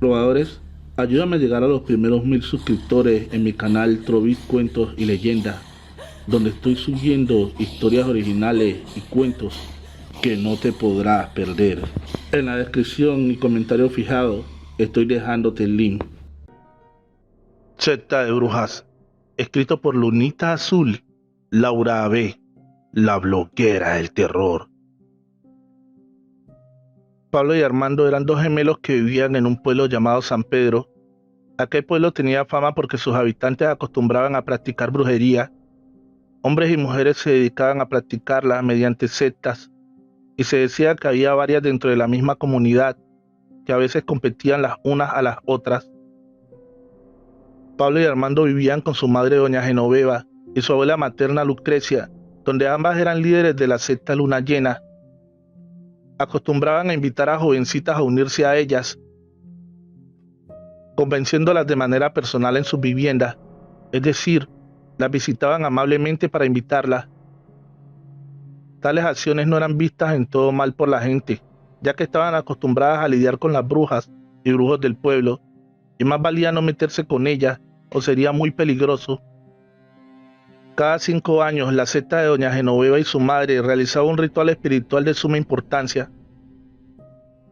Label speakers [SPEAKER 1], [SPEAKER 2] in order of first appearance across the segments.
[SPEAKER 1] Probadores, ayúdame a llegar a los primeros 1000 suscriptores en mi canal Trovis Cuentos y Leyendas, donde estoy subiendo historias originales y cuentos que no te podrás perder. En la descripción y comentario fijado estoy dejándote el link. Secta de Brujas, escrito por Lunita Azul, Laura AB, la bloguera del terror. Pablo y Armando eran dos gemelos que vivían en un pueblo llamado San Pedro. Aquel pueblo tenía fama porque sus habitantes acostumbraban a practicar brujería. Hombres y mujeres se dedicaban a practicarla mediante sectas, y se decía que había varias dentro de la misma comunidad, que a veces competían las unas a las otras. Pablo y Armando vivían con su madre doña Genoveva y su abuela materna Lucrecia, donde ambas eran líderes de la secta Luna Llena. Acostumbraban a invitar a jovencitas a unirse a ellas, convenciéndolas de manera personal en sus viviendas, es decir, las visitaban amablemente para invitarlas. Tales acciones no eran vistas en todo mal por la gente, ya que estaban acostumbradas a lidiar con las brujas y brujos del pueblo, y más valía no meterse con ellas o sería muy peligroso. Cada 5 años, la secta de doña Genoveva y su madre realizaba un ritual espiritual de suma importancia,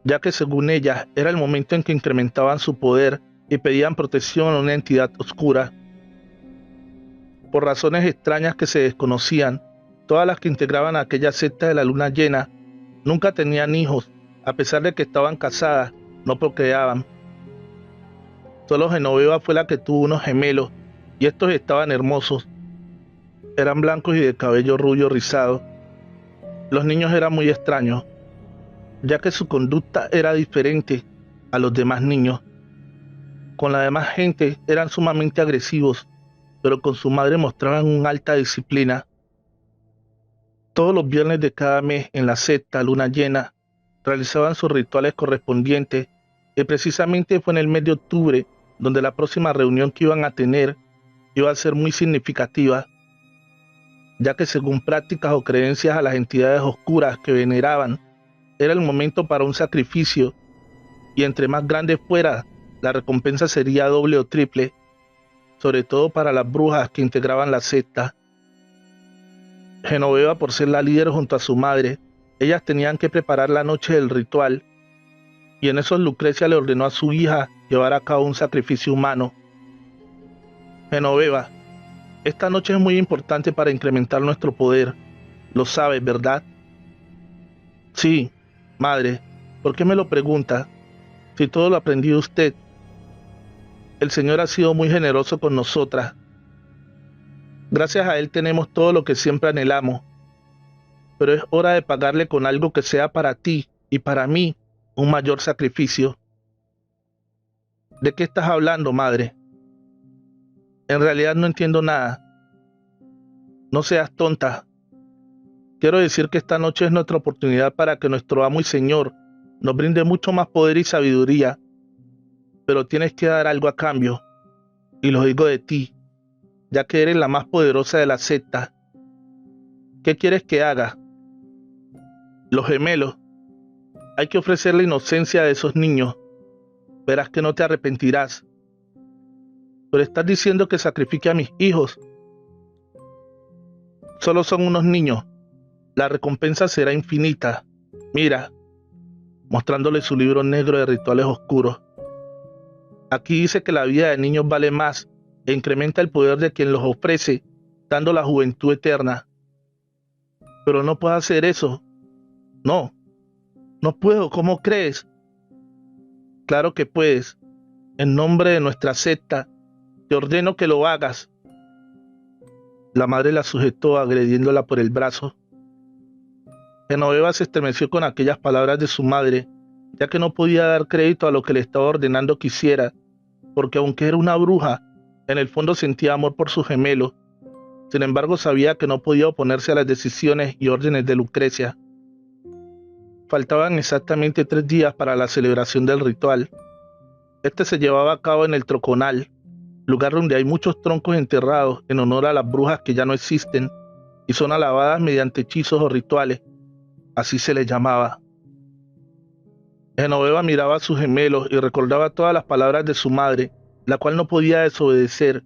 [SPEAKER 1] ya que según ellas era el momento en que incrementaban su poder y pedían protección a una entidad oscura. Por razones extrañas que se desconocían, todas las que integraban aquella secta de la luna llena nunca tenían hijos, a pesar de que estaban casadas, no procreaban. Solo Genoveva fue la que tuvo unos gemelos, y estos estaban hermosos. Eran blancos y de cabello rubio rizado. Los niños eran muy extraños, ya que su conducta era diferente a los demás niños. Con la demás gente eran sumamente agresivos, pero con su madre mostraban una alta disciplina. Todos los viernes de cada mes en la secta Luna Llena realizaban sus rituales correspondientes, y precisamente fue en el mes de octubre donde la próxima reunión que iban a tener iba a ser muy significativa, ya que según prácticas o creencias a las entidades oscuras que veneraban, era el momento para un sacrificio, y entre más grande fuera, la recompensa sería doble o triple, sobre todo para las brujas que integraban la secta. Genoveva, por ser la líder junto a su madre, ellas tenían que preparar la noche del ritual, y en eso Lucrecia le ordenó a su hija llevar a cabo un sacrificio humano. Genoveva, esta noche es muy importante para incrementar nuestro poder, lo sabes, ¿verdad? Sí, madre, ¿por qué me lo pregunta? Si todo lo aprendí de usted. El Señor ha sido muy generoso con nosotras. Gracias a Él tenemos todo lo que siempre anhelamos, pero es hora de pagarle con algo que sea para ti y para mí un mayor sacrificio. ¿De qué estás hablando, madre? En realidad no entiendo nada. No seas tonta. Quiero decir que esta noche es nuestra oportunidad para que nuestro amo y Señor nos brinde mucho más poder y sabiduría, pero tienes que dar algo a cambio, y lo digo de ti, ya que eres la más poderosa de la secta. ¿Qué quieres que haga? Los gemelos. Hay que ofrecer la inocencia de esos niños. Verás que no te arrepentirás. Pero estás diciendo que sacrifique a mis hijos. Solo son unos niños. La recompensa será infinita. Mira, mostrándole su libro negro de rituales oscuros. Aquí dice que la vida de niños vale más e incrementa el poder de quien los ofrece, dando la juventud eterna. Pero no puedo hacer eso. No, no puedo, ¿cómo crees? Claro que puedes. En nombre de nuestra secta, te ordeno que lo hagas. La madre la sujetó agrediéndola por el brazo. Genoveva se estremeció con aquellas palabras de su madre, ya que no podía dar crédito a lo que le estaba ordenando que hiciera, porque aunque era una bruja, en el fondo sentía amor por su gemelo. Sin embargo, sabía que no podía oponerse a las decisiones y órdenes de Lucrecia. Faltaban exactamente 3 días para la celebración del ritual. Este se llevaba a cabo en el Troconal, lugar donde hay muchos troncos enterrados en honor a las brujas que ya no existen y son alabadas mediante hechizos o rituales, así se les llamaba. Genoveva miraba a sus gemelos y recordaba todas las palabras de su madre, la cual no podía desobedecer,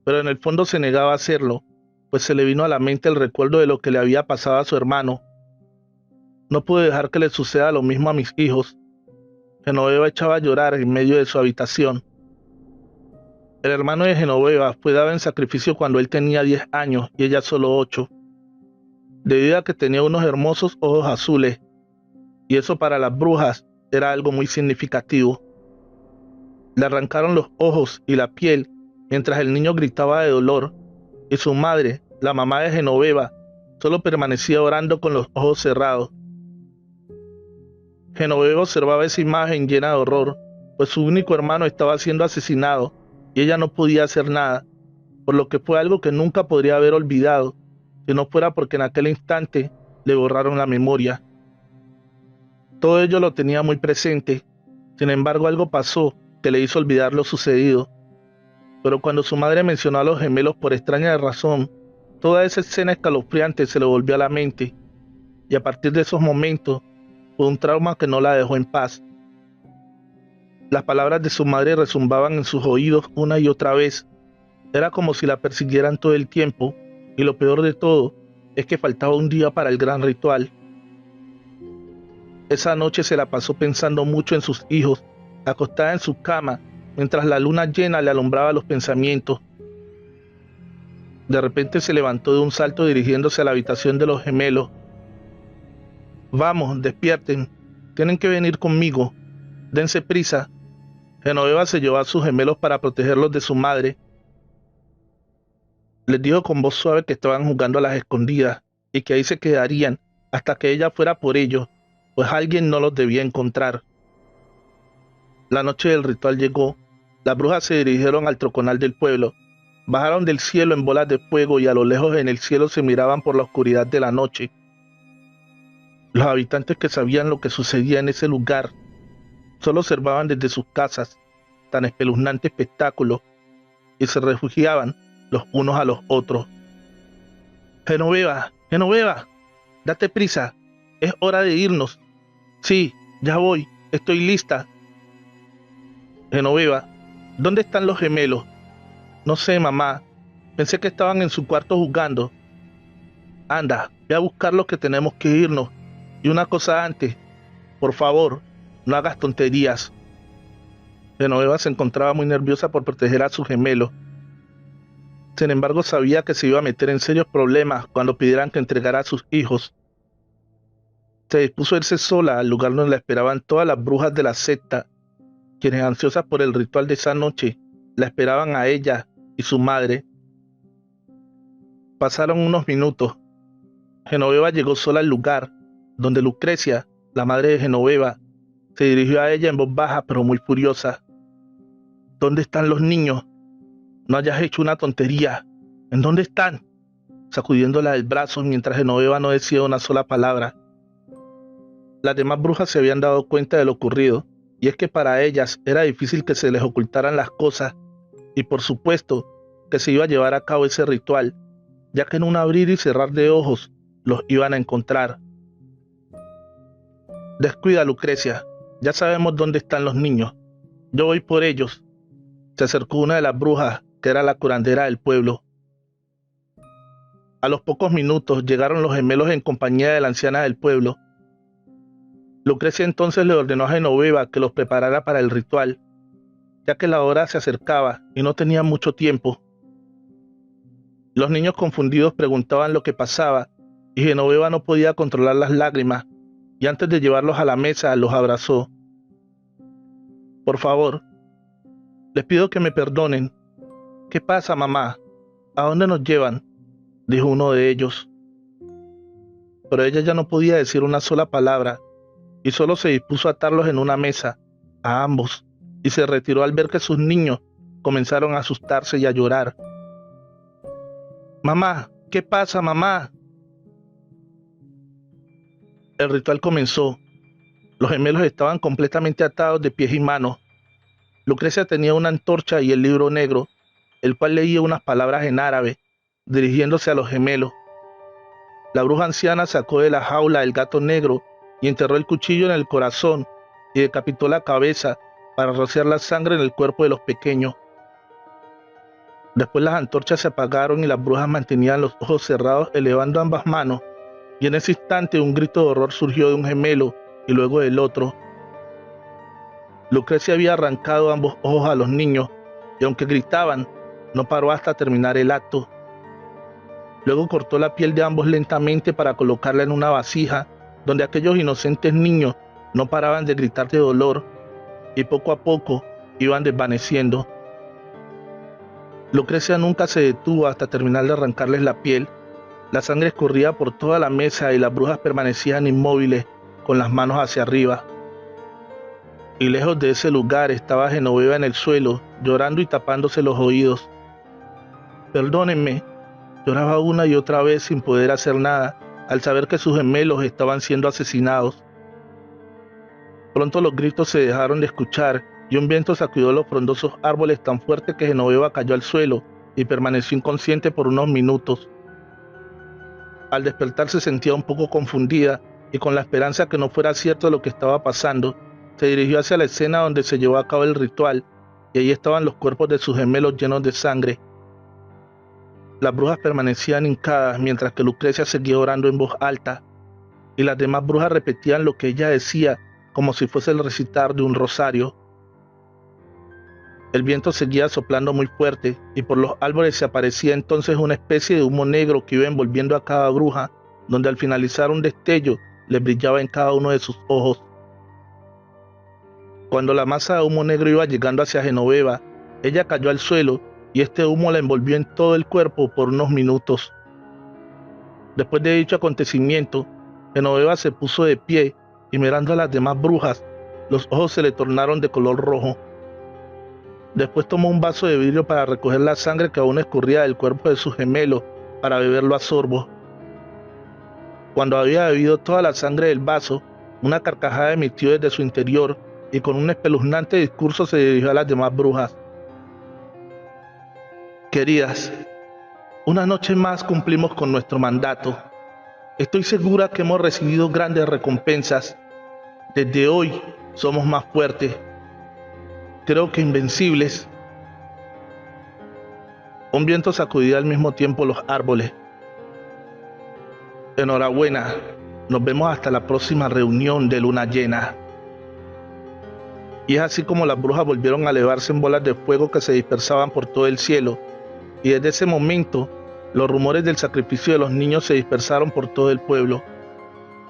[SPEAKER 1] pero en el fondo se negaba a hacerlo, pues se le vino a la mente el recuerdo de lo que le había pasado a su hermano. No pude dejar que le suceda lo mismo a mis hijos. Genoveva echaba a llorar en medio de su habitación. El hermano de Genoveva fue dado en sacrificio cuando él tenía 10 años y ella solo 8, debido a que tenía unos hermosos ojos azules, y eso para las brujas era algo muy significativo. Le arrancaron los ojos y la piel mientras el niño gritaba de dolor, y su madre, la mamá de Genoveva, solo permanecía orando con los ojos cerrados. Genoveva observaba esa imagen llena de horror, pues su único hermano estaba siendo asesinado y ella no podía hacer nada, por lo que fue algo que nunca podría haber olvidado, si no fuera porque en aquel instante le borraron la memoria. Todo ello lo tenía muy presente, sin embargo algo pasó que le hizo olvidar lo sucedido. Pero cuando su madre mencionó a los gemelos por extraña razón, toda esa escena escalofriante se le volvió a la mente, y a partir de esos momentos fue un trauma que no la dejó en paz. Las palabras de su madre resumbaban en sus oídos una y otra vez. Era como si la persiguieran todo el tiempo, y lo peor de todo es que faltaba un día para el gran ritual. Esa noche se la pasó pensando mucho en sus hijos, acostada en su cama, mientras la luna llena le alumbraba los pensamientos. De repente se levantó de un salto dirigiéndose a la habitación de los gemelos. Vamos, despierten, tienen que venir conmigo, dense prisa. Genoveva se llevó a sus gemelos para protegerlos de su madre. Les dijo con voz suave que estaban jugando a las escondidas y que ahí se quedarían hasta que ella fuera por ellos, pues alguien no los debía encontrar. La noche del ritual llegó. Las brujas se dirigieron al troconal del pueblo. Bajaron del cielo en bolas de fuego y a lo lejos en el cielo se miraban por la oscuridad de la noche. Los habitantes que sabían lo que sucedía en ese lugar solo observaban desde sus casas tan espeluznante espectáculo y se refugiaban los unos a los otros. Genoveva, Genoveva, date prisa, es hora de irnos. Sí, ya voy, estoy lista. Genoveva, ¿dónde están los gemelos? No sé, mamá, pensé que estaban en su cuarto jugando. Anda, ve a buscarlos que tenemos que irnos. Y una cosa antes, por favor, no hagas tonterías. Genoveva se encontraba muy nerviosa por proteger a sus gemelos. Sin embargo, sabía que se iba a meter en serios problemas cuando pidieran que entregara a sus hijos. Se dispuso a irse sola al lugar donde la esperaban todas las brujas de la secta, quienes ansiosas por el ritual de esa noche, la esperaban a ella y su madre. Pasaron unos minutos. Genoveva llegó sola al lugar, donde Lucrecia, la madre de Genoveva, se dirigió a ella en voz baja pero muy furiosa. ¿Dónde están los niños? No hayas hecho una tontería. ¿En dónde están? Sacudiéndola del brazo mientras Genoveva no decía una sola palabra. Las demás brujas se habían dado cuenta de lo ocurrido, y es que para ellas era difícil que se les ocultaran las cosas, y por supuesto que se iba a llevar a cabo ese ritual, ya que en un abrir y cerrar de ojos los iban a encontrar. Descuida, Lucrecia, ya sabemos dónde están los niños. Yo voy por ellos. Se acercó una de las brujas, que era la curandera del pueblo. A los pocos minutos llegaron los gemelos en compañía de la anciana del pueblo. Lucrecia entonces le ordenó a Genoveva que los preparara para el ritual, ya que la hora se acercaba y no tenían mucho tiempo. Los niños confundidos preguntaban lo que pasaba y Genoveva no podía controlar las lágrimas, y antes de llevarlos a la mesa los abrazó. Por favor, les pido que me perdonen. ¿Qué pasa, mamá? ¿A dónde nos llevan?, dijo uno de ellos. Pero ella ya no podía decir una sola palabra y solo se dispuso a atarlos en una mesa, a ambos, y se retiró al ver que sus niños comenzaron a asustarse y a llorar. Mamá, ¿qué pasa, mamá? El ritual comenzó. Los gemelos estaban completamente atados de pies y manos. Lucrecia tenía una antorcha y el libro negro, el cual leía unas palabras en árabe, dirigiéndose a los gemelos. La bruja anciana sacó de la jaula el gato negro y enterró el cuchillo en el corazón y decapitó la cabeza para rociar la sangre en el cuerpo de los pequeños. Después las antorchas se apagaron y las brujas mantenían los ojos cerrados elevando ambas manos, y en ese instante un grito de horror surgió de un gemelo y luego del otro. Lucrecia había arrancado ambos ojos a los niños y aunque gritaban, no paró hasta terminar el acto. Luego cortó la piel de ambos lentamente para colocarla en una vasija donde aquellos inocentes niños no paraban de gritar de dolor y poco a poco iban desvaneciendo. Lucrecia nunca se detuvo hasta terminar de arrancarles la piel. La sangre escurría por toda la mesa y las brujas permanecían inmóviles con las manos hacia arriba. Y lejos de ese lugar estaba Genoveva en el suelo, llorando y tapándose los oídos. «Perdónenme», lloraba una y otra vez sin poder hacer nada, al saber que sus gemelos estaban siendo asesinados. Pronto los gritos se dejaron de escuchar y un viento sacudió los frondosos árboles tan fuerte que Genoveva cayó al suelo y permaneció inconsciente por unos minutos. Al despertar se sentía un poco confundida y con la esperanza que no fuera cierto lo que estaba pasando, se dirigió hacia la escena donde se llevó a cabo el ritual y allí estaban los cuerpos de sus gemelos llenos de sangre. Las brujas permanecían hincadas mientras que Lucrecia seguía orando en voz alta y las demás brujas repetían lo que ella decía como si fuese el recitar de un rosario. El viento seguía soplando muy fuerte y por los árboles se aparecía entonces una especie de humo negro que iba envolviendo a cada bruja, donde al finalizar un destello les brillaba en cada uno de sus ojos. Cuando la masa de humo negro iba llegando hacia Genoveva, ella cayó al suelo y este humo la envolvió en todo el cuerpo por unos minutos. Después de dicho acontecimiento, Genoveva se puso de pie y mirando a las demás brujas, los ojos se le tornaron de color rojo. Después tomó un vaso de vidrio para recoger la sangre que aún escurría del cuerpo de sus gemelos para beberlo a sorbos. Cuando había bebido toda la sangre del vaso, una carcajada emitió desde su interior y con un espeluznante discurso se dirigió a las demás brujas. «Queridas, una noche más cumplimos con nuestro mandato. Estoy segura que hemos recibido grandes recompensas. Desde hoy somos más fuertes. Creo que invencibles». Un viento sacudía al mismo tiempo los árboles. «Enhorabuena, nos vemos hasta la próxima reunión de luna llena». Y es así como las brujas volvieron a elevarse en bolas de fuego que se dispersaban por todo el cielo, y desde ese momento los rumores del sacrificio de los niños se dispersaron por todo el pueblo,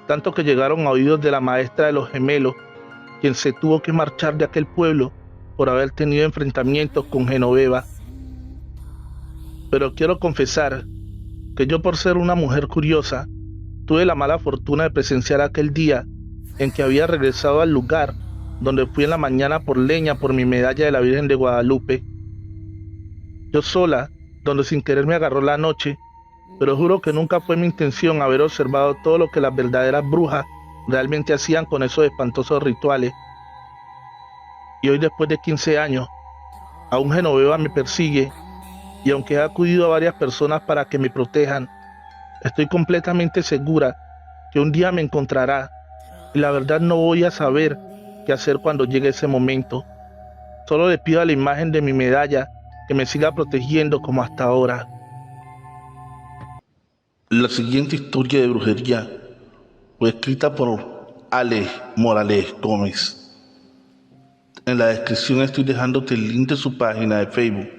[SPEAKER 1] tanto que llegaron a oídos de la maestra de los gemelos, quien se tuvo que marchar de aquel pueblo por haber tenido enfrentamientos con Genoveva. Pero quiero confesar que yo, por ser una mujer curiosa, tuve la mala fortuna de presenciar aquel día en que había regresado al lugar donde fui en la mañana por leña por mi medalla de la Virgen de Guadalupe. Yo sola, donde sin querer me agarró la noche, pero juro que nunca fue mi intención haber observado todo lo que las verdaderas brujas realmente hacían con esos espantosos rituales. Y hoy, después de 15 años, aún Genoveva me persigue, y aunque he acudido a varias personas para que me protejan, estoy completamente segura que un día me encontrará, y la verdad no voy a saber qué hacer cuando llegue ese momento. Solo le pido a la imagen de mi medalla que me siga protegiendo como hasta ahora. La siguiente historia de brujería fue escrita por Ale Morales Gómez. En la descripción estoy dejándote el link de su página de Facebook.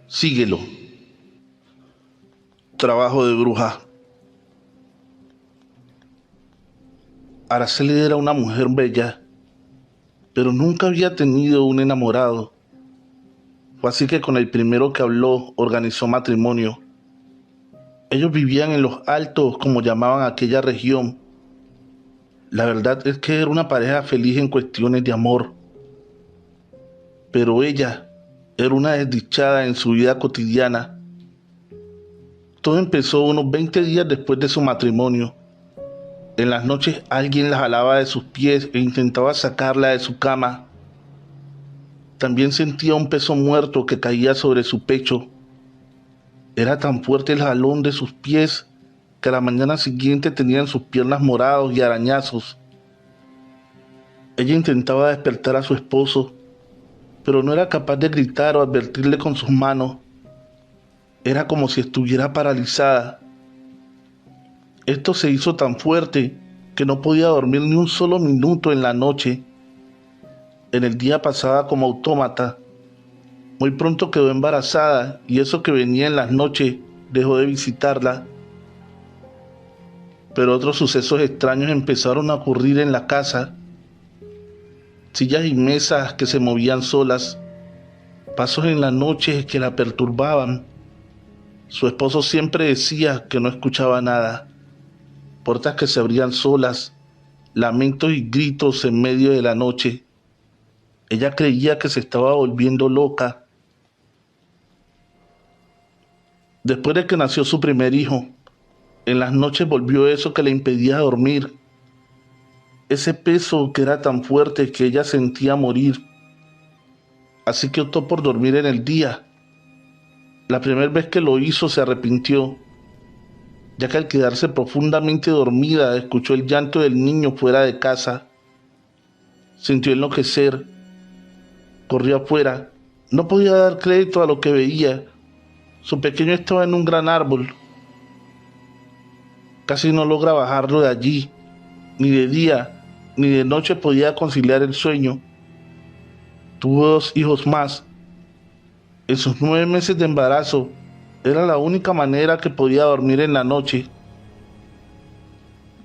[SPEAKER 1] Síguelo. Trabajo de bruja. Araceli era una mujer bella, pero nunca había tenido un enamorado. Fue así que con el primero que habló organizó matrimonio. Ellos vivían en los Altos, como llamaban aquella región. La verdad es que era una pareja feliz en cuestiones de amor. Pero ella era una desdichada en su vida cotidiana. Todo empezó unos 20 días después de su matrimonio. En las noches alguien la jalaba de sus pies e intentaba sacarla de su cama. También sentía un peso muerto que caía sobre su pecho. Era tan fuerte el jalón de sus pies que a la mañana siguiente tenían sus piernas morados y arañazos. Ella intentaba despertar a su esposo, pero no era capaz de gritar o advertirle con sus manos. Era como si estuviera paralizada. Esto se hizo tan fuerte que no podía dormir ni un solo minuto en la noche. En el día pasaba como autómata. Muy pronto quedó embarazada y eso que venía en las noches dejó de visitarla. Pero otros sucesos extraños empezaron a ocurrir en la casa. Sillas y mesas que se movían solas, pasos en las noches que la perturbaban. Su esposo siempre decía que no escuchaba nada. Puertas que se abrían solas, lamentos y gritos en medio de la noche. Ella creía que se estaba volviendo loca. Después de que nació su primer hijo, en las noches volvió eso que le impedía dormir. Ese peso que era tan fuerte que ella sentía morir. Así que optó por dormir en el día. La primera vez que lo hizo se arrepintió, ya que al quedarse profundamente dormida escuchó el llanto del niño fuera de casa. Sintió enloquecer, corrió afuera. No podía dar crédito a lo que veía. Su pequeño estaba en un gran árbol. Casi no logra bajarlo de allí. Ni de día ni de noche podía conciliar el sueño. Tuvo 2 hijos más. En sus 9 meses de embarazo era la única manera que podía dormir en la noche.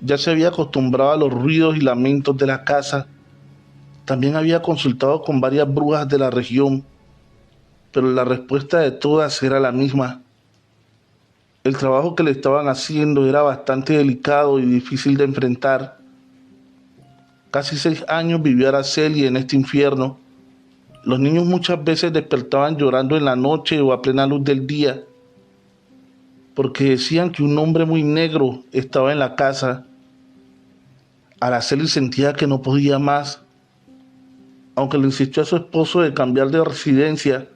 [SPEAKER 1] Ya se había acostumbrado a los ruidos y lamentos de la casa. También había consultado con varias brujas de la región, pero la respuesta de todas era la misma. El trabajo que le estaban haciendo era bastante delicado y difícil de enfrentar. Casi 6 años vivió Araceli en este infierno. Los niños muchas veces despertaban llorando en la noche o a plena luz del día, porque decían que un hombre muy negro estaba en la casa. Araceli sentía que no podía más. Aunque le insistió a su esposo de cambiar de residencia,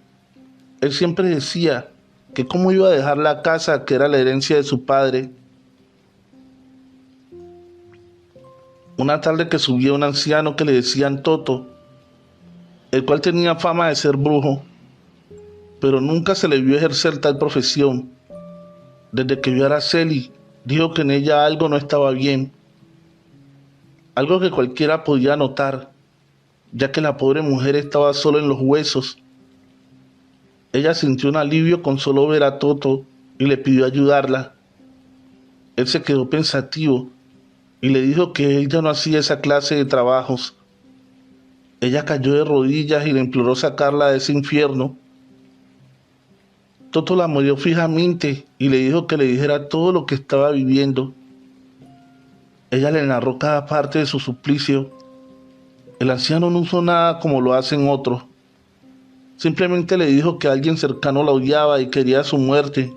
[SPEAKER 1] él siempre decía que cómo iba a dejar la casa que era la herencia de su padre. Una tarde que subía un anciano que le decían Toto, el cual tenía fama de ser brujo, pero nunca se le vio ejercer tal profesión. Desde que vio a Araceli, dijo que en ella algo no estaba bien, algo que cualquiera podía notar, ya que la pobre mujer estaba solo en los huesos. Ella sintió un alivio con solo ver a Toto y le pidió ayudarla. Él se quedó pensativo y le dijo que él ya no hacía esa clase de trabajos. Ella cayó de rodillas y le imploró sacarla de ese infierno. Toto la miró fijamente y le dijo que le dijera todo lo que estaba viviendo. Ella le narró cada parte de su suplicio. El anciano no hizo nada como lo hacen otros. Simplemente le dijo que alguien cercano la odiaba y quería su muerte.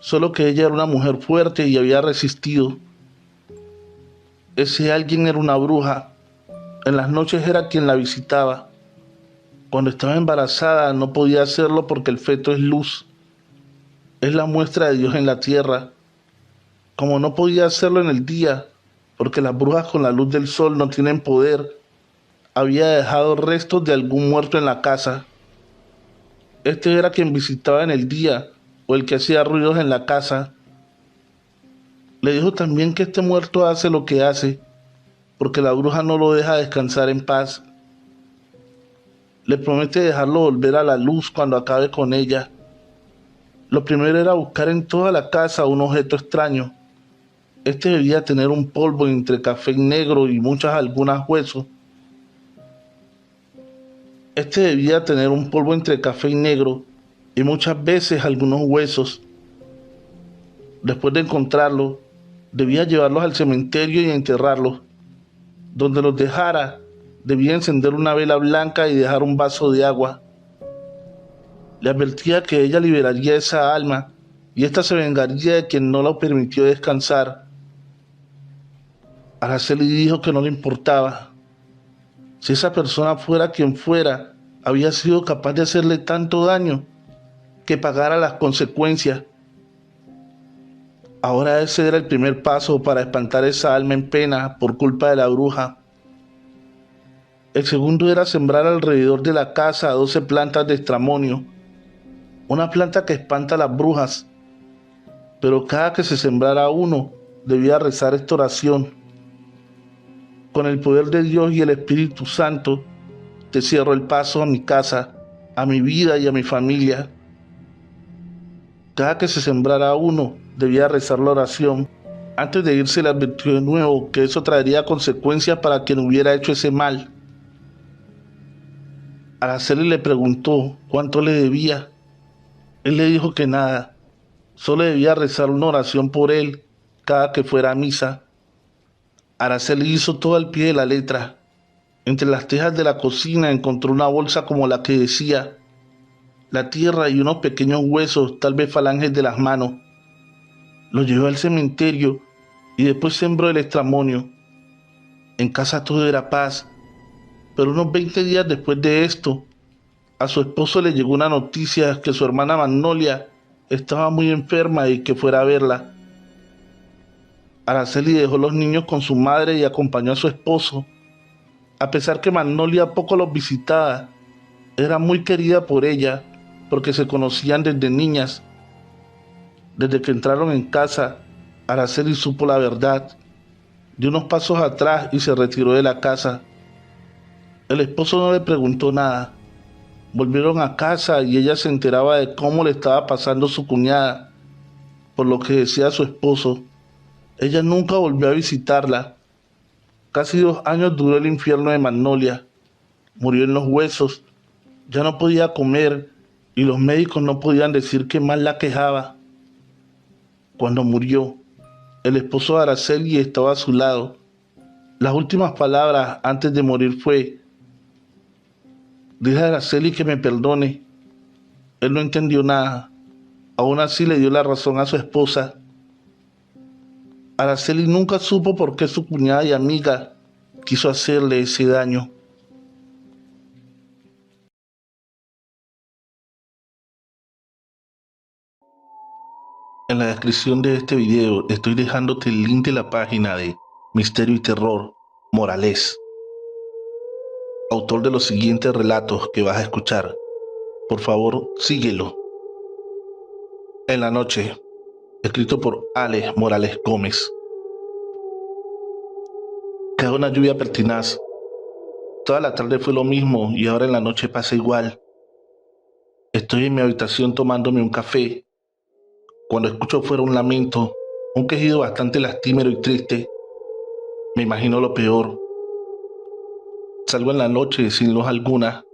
[SPEAKER 1] Solo que ella era una mujer fuerte y había resistido. Ese alguien era una bruja. En las noches era quien la visitaba. Cuando estaba embarazada no podía hacerlo porque el feto es luz. Es la muestra de Dios en la tierra. Como no podía hacerlo en el día, porque las brujas con la luz del sol no tienen poder, había dejado restos de algún muerto en la casa. Este era quien visitaba en el día o el que hacía ruidos en la casa. Le dijo también que este muerto hace lo que hace, porque la bruja no lo deja descansar en paz. Le promete dejarlo volver a la luz cuando acabe con ella. Lo primero era buscar en toda la casa un objeto extraño. Este debía tener un polvo entre café y negro y algunas huesos. Este debía tener un polvo entre café y negro y muchas veces algunos huesos. Después de encontrarlo, debía llevarlos al cementerio y enterrarlos. Donde los dejara, debía encender una vela blanca y dejar un vaso de agua. Le advertía que ella liberaría esa alma y ésta se vengaría de quien no la permitió descansar. Araceli dijo que no le importaba. Si esa persona fuera quien fuera, había sido capaz de hacerle tanto daño que pagara las consecuencias. Ahora ese era el primer paso para espantar esa alma en pena por culpa de la bruja. El segundo era sembrar alrededor de la casa 12 plantas de estramonio, una planta que espanta a las brujas, pero cada que se sembrara uno, debía rezar esta oración: con el poder de Dios y el Espíritu Santo, te cierro el paso a mi casa, a mi vida y a mi familia. Cada que se sembrara uno, debía rezar la oración. Antes de irse le advirtió de nuevo que eso traería consecuencias para quien hubiera hecho ese mal. Araceli le preguntó cuánto le debía. Él le dijo que nada, solo debía rezar una oración por él cada que fuera a misa. Araceli hizo todo al pie de la letra. Entre las tejas de la cocina encontró una bolsa como la que decía: la tierra y unos pequeños huesos, tal vez falanges de las manos. Lo llevó al cementerio y después sembró el estramonio. En casa todo era paz, pero unos 20 días después de esto, a su esposo le llegó una noticia que su hermana Magnolia estaba muy enferma y que fuera a verla. Araceli dejó los niños con su madre y acompañó a su esposo. A pesar que Magnolia poco los visitaba, era muy querida por ella porque se conocían desde niñas. Desde que entraron en casa, Araceli supo la verdad. Dio unos pasos atrás y se retiró de la casa. El esposo no le preguntó nada. Volvieron a casa y ella se enteraba de cómo le estaba pasando su cuñada, por lo que decía su esposo. Ella nunca volvió a visitarla. Casi 2 años duró el infierno de Magnolia. Murió en los huesos. Ya no podía comer y los médicos no podían decir qué mal la quejaba. Cuando murió, el esposo de Araceli estaba a su lado. Las últimas palabras antes de morir fue: dile a Araceli que me perdone. Él no entendió nada. Aún así le dio la razón a su esposa. Araceli nunca supo por qué su cuñada y amiga quiso hacerle ese daño. En la descripción de este video estoy dejándote el link de la página de Misterio y Terror Morales, autor de los siguientes relatos que vas a escuchar. Por favor, síguelo. En la noche, escrito por Alex Morales Gómez. Cae una lluvia pertinaz. Toda la tarde fue lo mismo y ahora en la noche pasa igual. Estoy en mi habitación tomándome un café cuando escucho fuera un lamento, un quejido bastante lastimero y triste. Me imagino lo peor. Salgo en la noche sin luz alguna,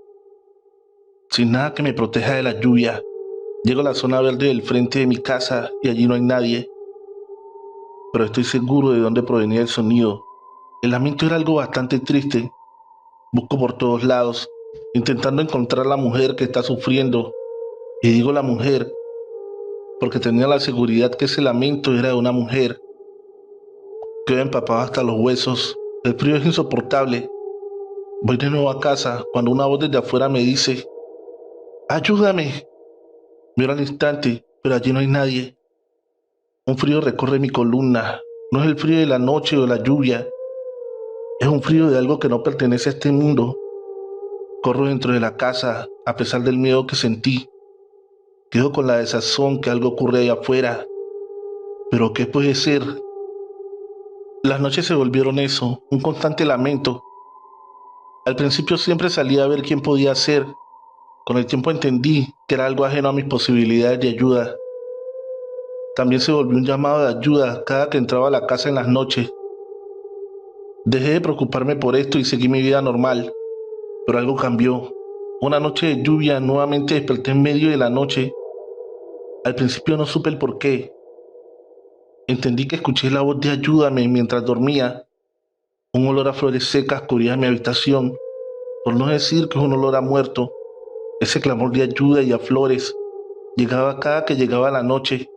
[SPEAKER 1] sin nada que me proteja de la lluvia. Llego a la zona verde del frente de mi casa y allí no hay nadie, pero estoy seguro de dónde provenía el sonido. El lamento era algo bastante triste. Busco por todos lados, intentando encontrar a la mujer que está sufriendo. Y digo la mujer, porque tenía la seguridad que ese lamento era de una mujer. Quedo empapado hasta los huesos. El frío es insoportable. Voy de nuevo a casa cuando una voz desde afuera me dice: ¡ayúdame! Miro al instante, pero allí no hay nadie. Un frío recorre mi columna. No es el frío de la noche o de la lluvia. Es un frío de algo que no pertenece a este mundo. Corro dentro de la casa, a pesar del miedo que sentí. Quedo con la desazón que algo ocurre allá afuera. ¿Pero qué puede ser? Las noches se volvieron eso, un constante lamento. Al principio siempre salía a ver quién podía ser. Con el tiempo entendí que era algo ajeno a mis posibilidades de ayuda. También se volvió un llamado de ayuda cada que entraba a la casa en las noches. Dejé de preocuparme por esto y seguí mi vida normal, pero algo cambió. Una noche de lluvia nuevamente desperté en medio de la noche. Al principio no supe el por qué. Entendí que escuché la voz de ayúdame mientras dormía. Un olor a flores secas cubría mi habitación, por no decir que es un olor a muerto. Ese clamor de ayuda y a flores llegaba cada que llegaba la noche.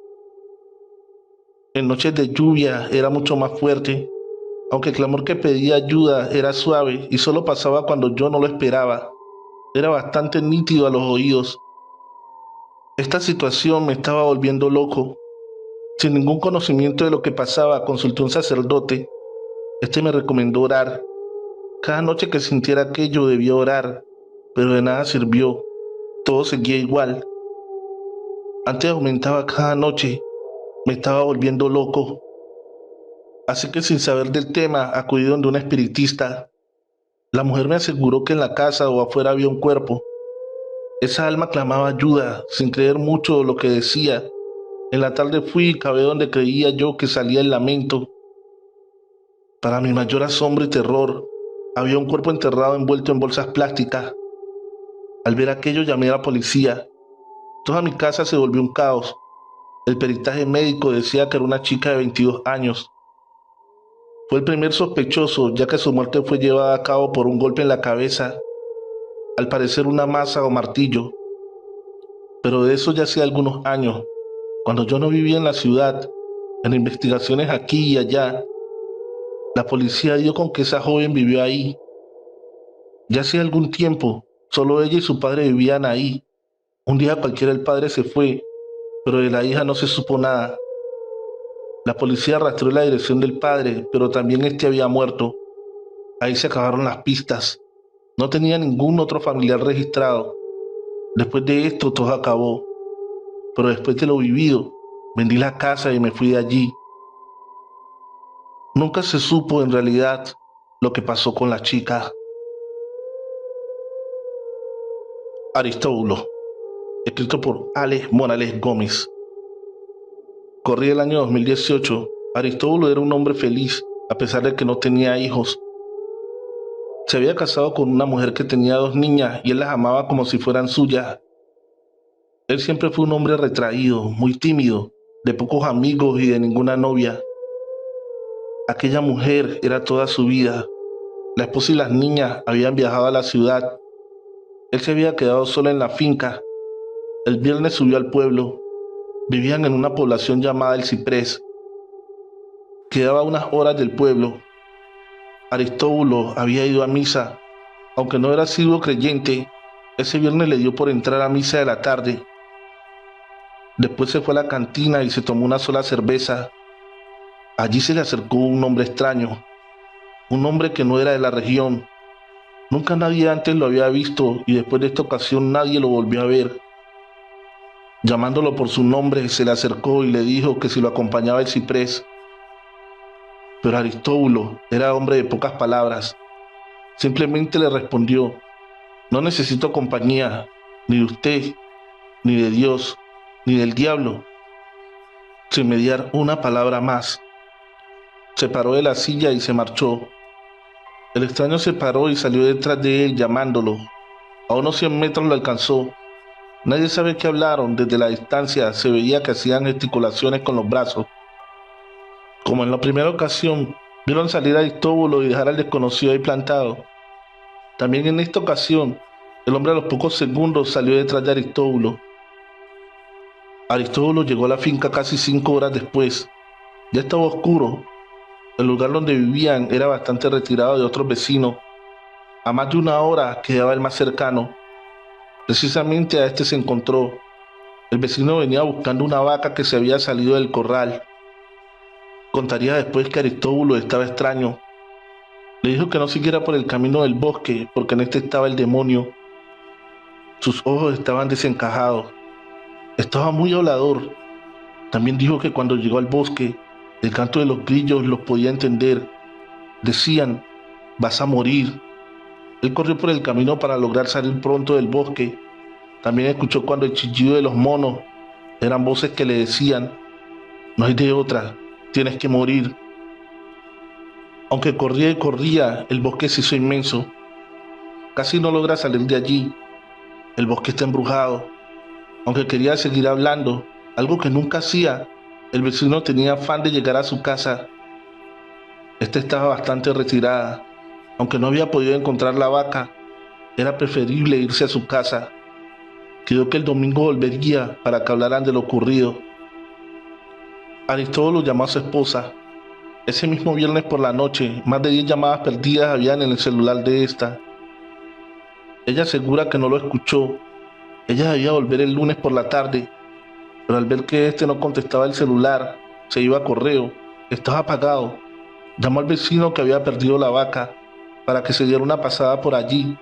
[SPEAKER 1] En noches de lluvia era mucho más fuerte, aunque el clamor que pedía ayuda era suave y solo pasaba cuando yo no lo esperaba. Era bastante nítido a los oídos. Esta situación me estaba volviendo loco. Sin ningún conocimiento de lo que pasaba, consulté a un sacerdote. Este me recomendó orar. Cada noche que sintiera aquello debía orar, pero de nada sirvió. Todo seguía igual. Antes aumentaba cada noche. Me estaba volviendo loco. Así que sin saber del tema, acudí donde un espiritista. La mujer me aseguró que en la casa o afuera había un cuerpo. Esa alma clamaba ayuda, sin creer mucho lo que decía. En la tarde fui y cavé donde creía yo que salía el lamento. Para mi mayor asombro y terror, había un cuerpo enterrado envuelto en bolsas plásticas. Al ver aquello llamé a la policía. Toda mi casa se volvió un caos. El peritaje médico decía que era una chica de 22 años. Fue el primer sospechoso, ya que su muerte fue llevada a cabo por un golpe en la cabeza, al parecer una maza o martillo. Pero de eso ya hacía algunos años, cuando yo no vivía en la ciudad, en investigaciones aquí y allá. La policía dio con que esa joven vivió ahí. Ya hacía algún tiempo, solo ella y su padre vivían ahí. Un día cualquiera el padre se fue, pero de la hija no se supo nada. La policía rastreó la dirección del padre, pero también este había muerto. Ahí se acabaron las pistas. No tenía ningún otro familiar registrado. Después de esto todo acabó. Pero después de lo vivido, vendí la casa y me fui de allí. Nunca se supo en realidad lo que pasó con la chica. Aristóbulo, escrito por Alex Morales Gómez. Corría el año 2018. Aristóbulo era un hombre feliz, a pesar de que no tenía hijos. Se había casado con una mujer que tenía 2 niñas y él las amaba como si fueran suyas. Él siempre fue un hombre retraído, muy tímido, de pocos amigos y de ninguna novia. Aquella mujer era toda su vida. La esposa y las niñas habían viajado a la ciudad. Él se había quedado solo en la finca. El viernes subió al pueblo. Vivían en una población llamada El Ciprés. Quedaba a unas horas del pueblo. Aristóbulo había ido a misa. Aunque no era asiduo creyente, ese viernes le dio por entrar a misa de la tarde. Después se fue a la cantina y se tomó una sola cerveza. Allí se le acercó un hombre extraño, un hombre que no era de la región. Nunca nadie antes lo había visto y después de esta ocasión nadie lo volvió a ver. Llamándolo por su nombre, se le acercó y le dijo que si lo acompañaba el ciprés. Pero Aristóbulo era hombre de pocas palabras. Simplemente le respondió: no necesito compañía, ni de usted, ni de Dios, ni del diablo. Sin mediar una palabra más, se paró de la silla y se marchó. El extraño se paró y salió detrás de él llamándolo. A unos 100 metros lo alcanzó. Nadie sabe qué hablaron. Desde la distancia se veía que hacían gesticulaciones con los brazos. Como en la primera ocasión, vieron salir a Aristóbulo y dejar al desconocido ahí plantado. También en esta ocasión, el hombre a los pocos segundos salió detrás de Aristóbulo. Aristóbulo llegó a la finca casi 5 horas después. Ya estaba oscuro. El lugar donde vivían era bastante retirado de otros vecinos. A más de 1 hora quedaba el más cercano. Precisamente a este se encontró. El vecino venía buscando una vaca que se había salido del corral. Contaría después que Aristóbulo estaba extraño. Le dijo que no siguiera por el camino del bosque, porque en este estaba el demonio. Sus ojos estaban desencajados. Estaba muy hablador. También dijo que cuando llegó al bosque, el canto de los grillos los podía entender. Decían: vas a morir. Él corrió por el camino para lograr salir pronto del bosque. También escuchó cuando el chillido de los monos eran voces que le decían: no hay de otra, tienes que morir. Aunque corría y corría, el bosque se hizo inmenso. Casi no logra salir de allí. El bosque está embrujado. Aunque quería seguir hablando, algo que nunca hacía, el vecino tenía afán de llegar a su casa. Esta estaba bastante retirada. Aunque no había podido encontrar la vaca, era preferible irse a su casa. Quedó que el domingo volvería para que hablaran de lo ocurrido. Aristóbulo llamó a su esposa. Ese mismo viernes por la noche, más de 10 llamadas perdidas habían en el celular de esta. Ella asegura que no lo escuchó. Ella debía volver el lunes por la tarde, pero al ver que este no contestaba el celular, se iba a correo, estaba apagado. Llamó al vecino que había perdido la vaca. para que se diera una pasada por allí.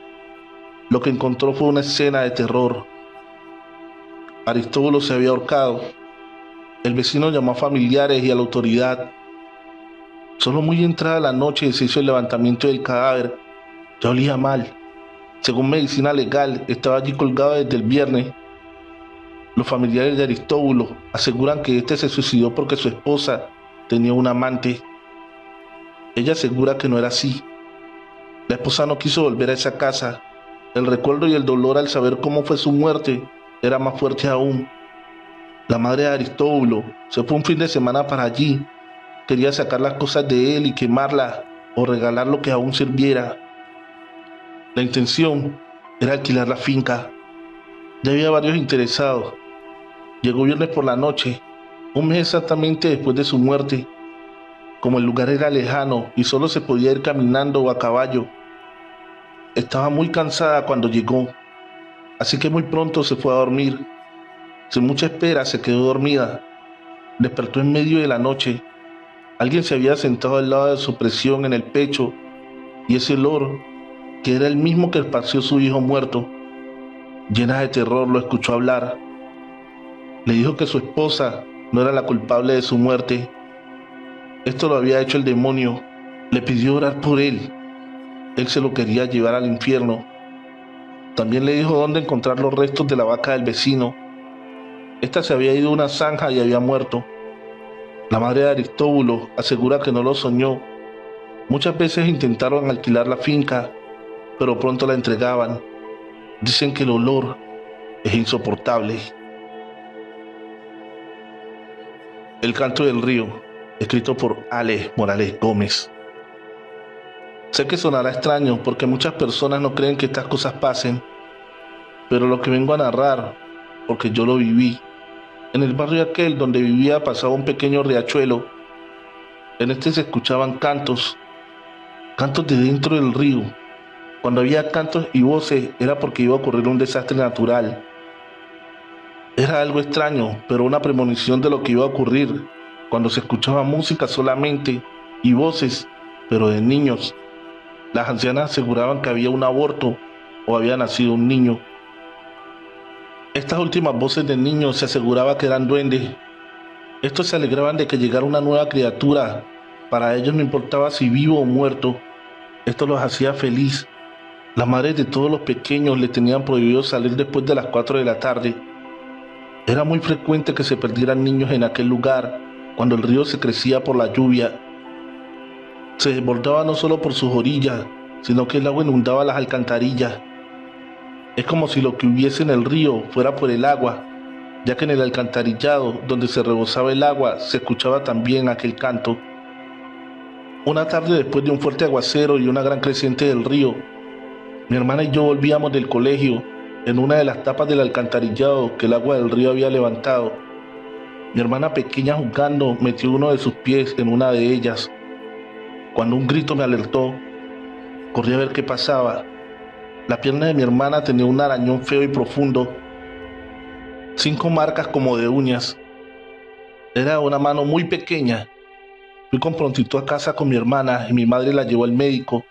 [SPEAKER 1] Lo que encontró fue una escena de terror. Aristóbulo se había ahorcado. El vecino llamó a familiares y a la autoridad. Solo muy entrada la noche se hizo el levantamiento del cadáver. Ya olía mal. Según medicina legal, estaba allí colgado desde el viernes. Los familiares de Aristóbulo aseguran que este se suicidó porque su esposa tenía un amante. Ella asegura que no era así. La esposa no quiso volver a esa casa. El recuerdo y el dolor al saber cómo fue su muerte era más fuerte aún. La madre de Aristóbulo se fue un fin de semana para allí. Quería sacar las cosas de él y quemarlas o regalar lo que aún sirviera. La intención era alquilar la finca. Ya había varios interesados. Llegó viernes por la noche, un mes exactamente después de su muerte. Como el lugar era lejano y solo se podía ir caminando o a caballo, estaba muy cansada cuando llegó, así que muy pronto se fue a dormir. Sin mucha espera se quedó dormida. Despertó en medio de la noche. Alguien se había sentado al lado de su presión en el pecho y ese olor, que era el mismo que esparció su hijo muerto. Llena de terror lo escuchó hablar. Le dijo que su esposa no era la culpable de su muerte. Esto lo había hecho el demonio. Le pidió orar por él. Él se lo quería llevar al infierno. También le dijo dónde encontrar los restos de la vaca del vecino. Esta se había ido a una zanja y había muerto. La madre de Aristóbulo asegura que no lo soñó. Muchas veces intentaron alquilar la finca, pero pronto la entregaban. Dicen que el olor es insoportable. El canto del río, escrito por Ale Morales Gómez. Sé que sonará extraño porque muchas personas no creen que estas cosas pasen, pero lo que vengo a narrar, porque yo lo viví. En el barrio aquel donde vivía pasaba un pequeño riachuelo. En este se escuchaban cantos de dentro del río. Cuando había cantos y voces era porque iba a ocurrir un desastre natural. Era algo extraño, pero una premonición de lo que iba a ocurrir, cuando se escuchaba música solamente y voces, pero de niños. Las ancianas aseguraban que había un aborto o había nacido un niño. Estas últimas voces de niños se aseguraba que eran duendes. Estos se alegraban de que llegara una nueva criatura. Para ellos no importaba si vivo o muerto. Esto los hacía feliz. Las madres de todos los pequeños les tenían prohibido salir después de las 4 de la tarde. Era muy frecuente que se perdieran niños en aquel lugar cuando el río se crecía por la lluvia. Se desbordaba no solo por sus orillas, sino que el agua inundaba las alcantarillas. Es como si lo que hubiese en el río fuera por el agua, ya que en el alcantarillado donde se rebosaba el agua se escuchaba también aquel canto. Una tarde después de un fuerte aguacero y una gran creciente del río, mi hermana y yo volvíamos del colegio en una de las tapas del alcantarillado que el agua del río había levantado. Mi hermana pequeña jugando metió uno de sus pies en una de ellas. Cuando un grito me alertó, corrí a ver qué pasaba. La pierna de mi hermana tenía un arañón feo y profundo, 5 marcas como de uñas. Era una mano muy pequeña. Fui con prontitud a casa con mi hermana y mi madre la llevó al médico.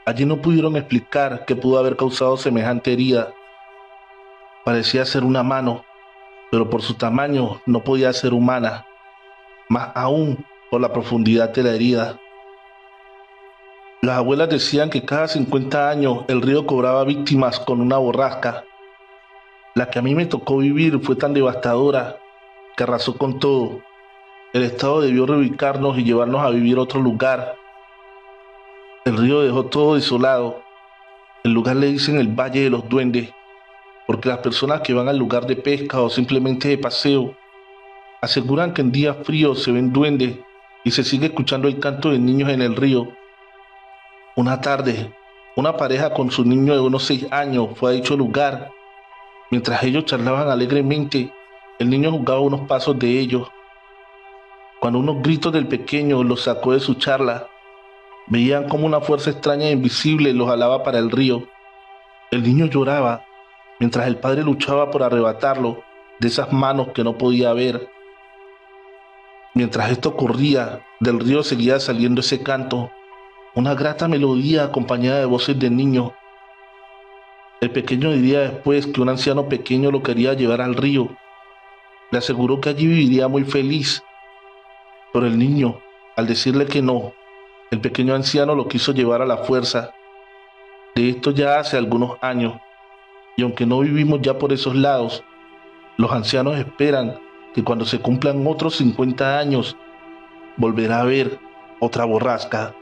[SPEAKER 1] Allí no pudieron explicar qué pudo haber causado semejante herida. Parecía ser una mano, pero por su tamaño no podía ser humana, más aún por la profundidad de la herida. Las abuelas decían que cada 50 años el río cobraba víctimas con una borrasca. La que a mí me tocó vivir fue tan devastadora que arrasó con todo. El Estado debió reubicarnos y llevarnos a vivir a otro lugar. El río dejó todo desolado. El lugar le dicen el Valle de los Duendes, porque las personas que van al lugar de pesca o simplemente de paseo aseguran que en días fríos se ven duendes y se sigue escuchando el canto de niños en el río. Una tarde, una pareja con su niño de unos 6 años fue a dicho lugar. Mientras ellos charlaban alegremente, el niño jugaba unos pasos de ellos. Cuando unos gritos del pequeño los sacó de su charla, veían como una fuerza extraña e invisible los jalaba para el río. El niño lloraba, mientras el padre luchaba por arrebatarlo de esas manos que no podía ver. Mientras esto ocurría, del río seguía saliendo ese canto. Una grata melodía acompañada de voces de niños. El pequeño diría después que un anciano pequeño lo quería llevar al río. Le aseguró que allí viviría muy feliz, pero el niño, al decirle que no, el pequeño anciano lo quiso llevar a la fuerza. De esto ya hace algunos años, y aunque no vivimos ya por esos lados, los ancianos esperan que cuando se cumplan otros 50 años, volverá a ver otra borrasca.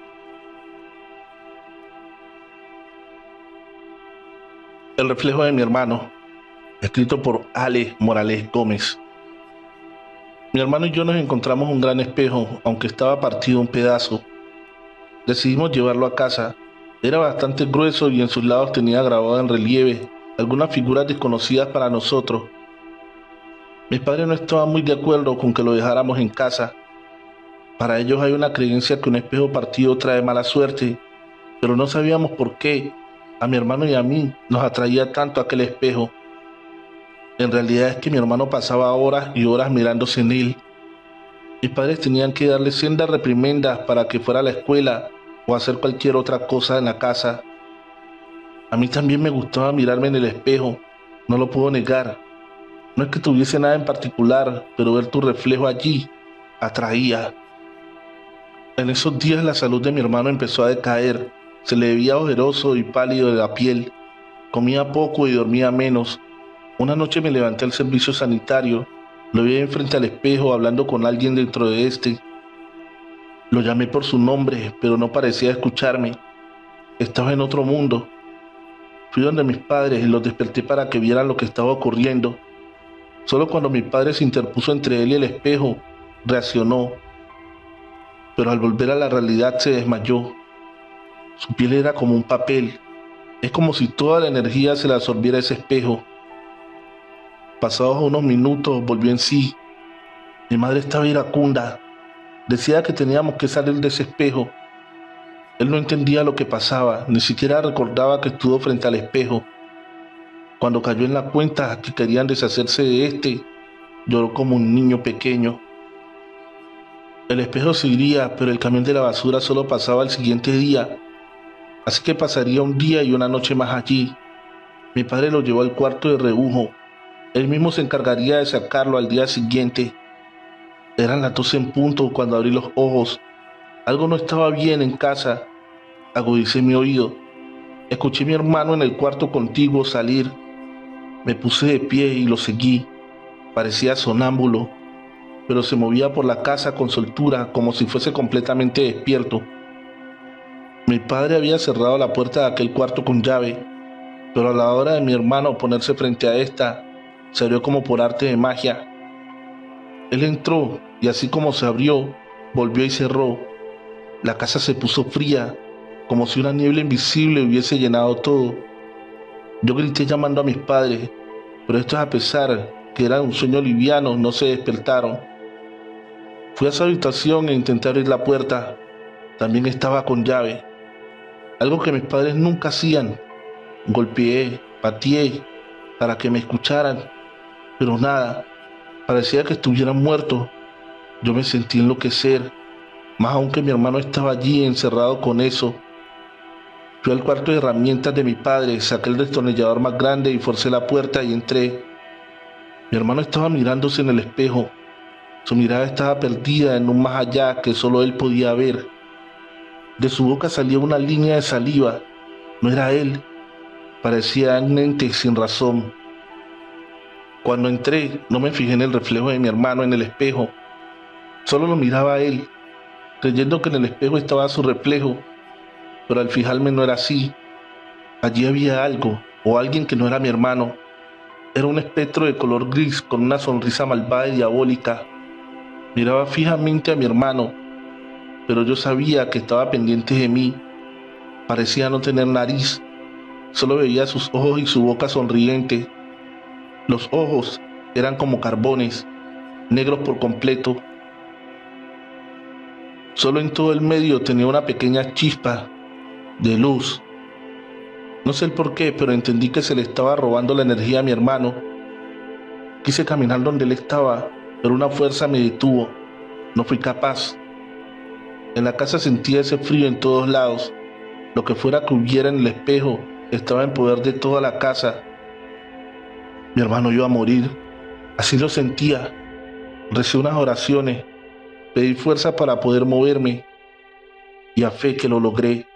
[SPEAKER 1] El reflejo de mi hermano, escrito por Ale Morales Gómez. Mi hermano y yo nos encontramos un gran espejo, aunque estaba partido un pedazo. Decidimos llevarlo a casa. Era bastante grueso y en sus lados tenía grabado en relieve algunas figuras desconocidas para nosotros. Mis padres no estaban muy de acuerdo con que lo dejáramos en casa. Para ellos hay una creencia que un espejo partido trae mala suerte, pero no sabíamos por qué a mi hermano y a mí nos atraía tanto aquel espejo. En realidad es que mi hermano pasaba horas y horas mirándose en él. Mis padres tenían que darle sendas reprimendas para que fuera a la escuela o hacer cualquier otra cosa en la casa. A mí también me gustaba mirarme en el espejo, no lo puedo negar. No es que tuviese nada en particular, pero ver tu reflejo allí atraía. En esos días la salud de mi hermano empezó a decaer. Se le veía ojeroso y pálido de la piel. Comía poco y dormía menos. Una noche me levanté al servicio sanitario. Lo vi enfrente al espejo hablando con alguien dentro de este. Lo llamé por su nombre, pero no parecía escucharme. Estaba en otro mundo. Fui donde mis padres y los desperté para que vieran lo que estaba ocurriendo. Solo cuando mi padre se interpuso entre él y el espejo, reaccionó. Pero al volver a la realidad se desmayó. Su piel era como un papel. Es como si toda la energía se la absorbiera ese espejo. Pasados unos minutos volvió en sí. Mi madre estaba iracunda. Decía que teníamos que salir de ese espejo. Él no entendía lo que pasaba, ni siquiera recordaba que estuvo frente al espejo. Cuando cayó en la cuenta que querían deshacerse de este, lloró como un niño pequeño. El espejo se iría, pero el camión de la basura solo pasaba el siguiente día, así que pasaría un día y una noche más allí. Mi padre lo llevó al cuarto de rebujo. Él mismo se encargaría de sacarlo al día siguiente. Eran las 12 en punto cuando abrí los ojos. Algo no estaba bien en casa. Agudicé mi oído. Escuché a mi hermano en el cuarto contiguo salir. Me puse de pie y lo seguí. Parecía sonámbulo, pero se movía por la casa con soltura, como si fuese completamente despierto. Mi padre había cerrado la puerta de aquel cuarto con llave, pero a la hora de mi hermano ponerse frente a esta, se abrió como por arte de magia. Él entró y así como se abrió, volvió y cerró. La casa se puso fría, como si una niebla invisible hubiese llenado todo. Yo grité llamando a mis padres, pero estos, a pesar que era un sueño liviano, no se despertaron. Fui a su habitación e intenté abrir la puerta. También estaba con llave, algo que mis padres nunca hacían. Golpeé, pateé, para que me escucharan, pero nada, parecía que estuvieran muertos. Yo me sentí enloquecer, más aún que mi hermano estaba allí encerrado con eso. Fui al cuarto de herramientas de mi padre, saqué el destornillador más grande y forcé la puerta y entré. Mi hermano estaba mirándose en el espejo. Su mirada estaba perdida en un más allá que solo él podía ver. De su boca salía una línea de saliva. No era él. Parecía un ente sin razón. Cuando entré, no me fijé en el reflejo de mi hermano en el espejo. Solo lo miraba a él, creyendo que en el espejo estaba su reflejo. Pero al fijarme no era así. Allí había algo, o alguien que no era mi hermano. Era un espectro de color gris con una sonrisa malvada y diabólica. Miraba fijamente a mi hermano, pero yo sabía que estaba pendiente de mí. Parecía no tener nariz, solo veía sus ojos y su boca sonriente. Los ojos eran como carbones, negros por completo. Solo en todo el medio tenía una pequeña chispa de luz. No sé el por qué, pero entendí que se le estaba robando la energía a mi hermano. Quise caminar donde él estaba, pero una fuerza me detuvo. No fui capaz. En la casa sentía ese frío en todos lados. Lo que fuera que hubiera en el espejo estaba en poder de toda la casa. Mi hermano iba a morir. Así lo sentía. Recé unas oraciones. Pedí fuerza para poder moverme. Y a fe que lo logré.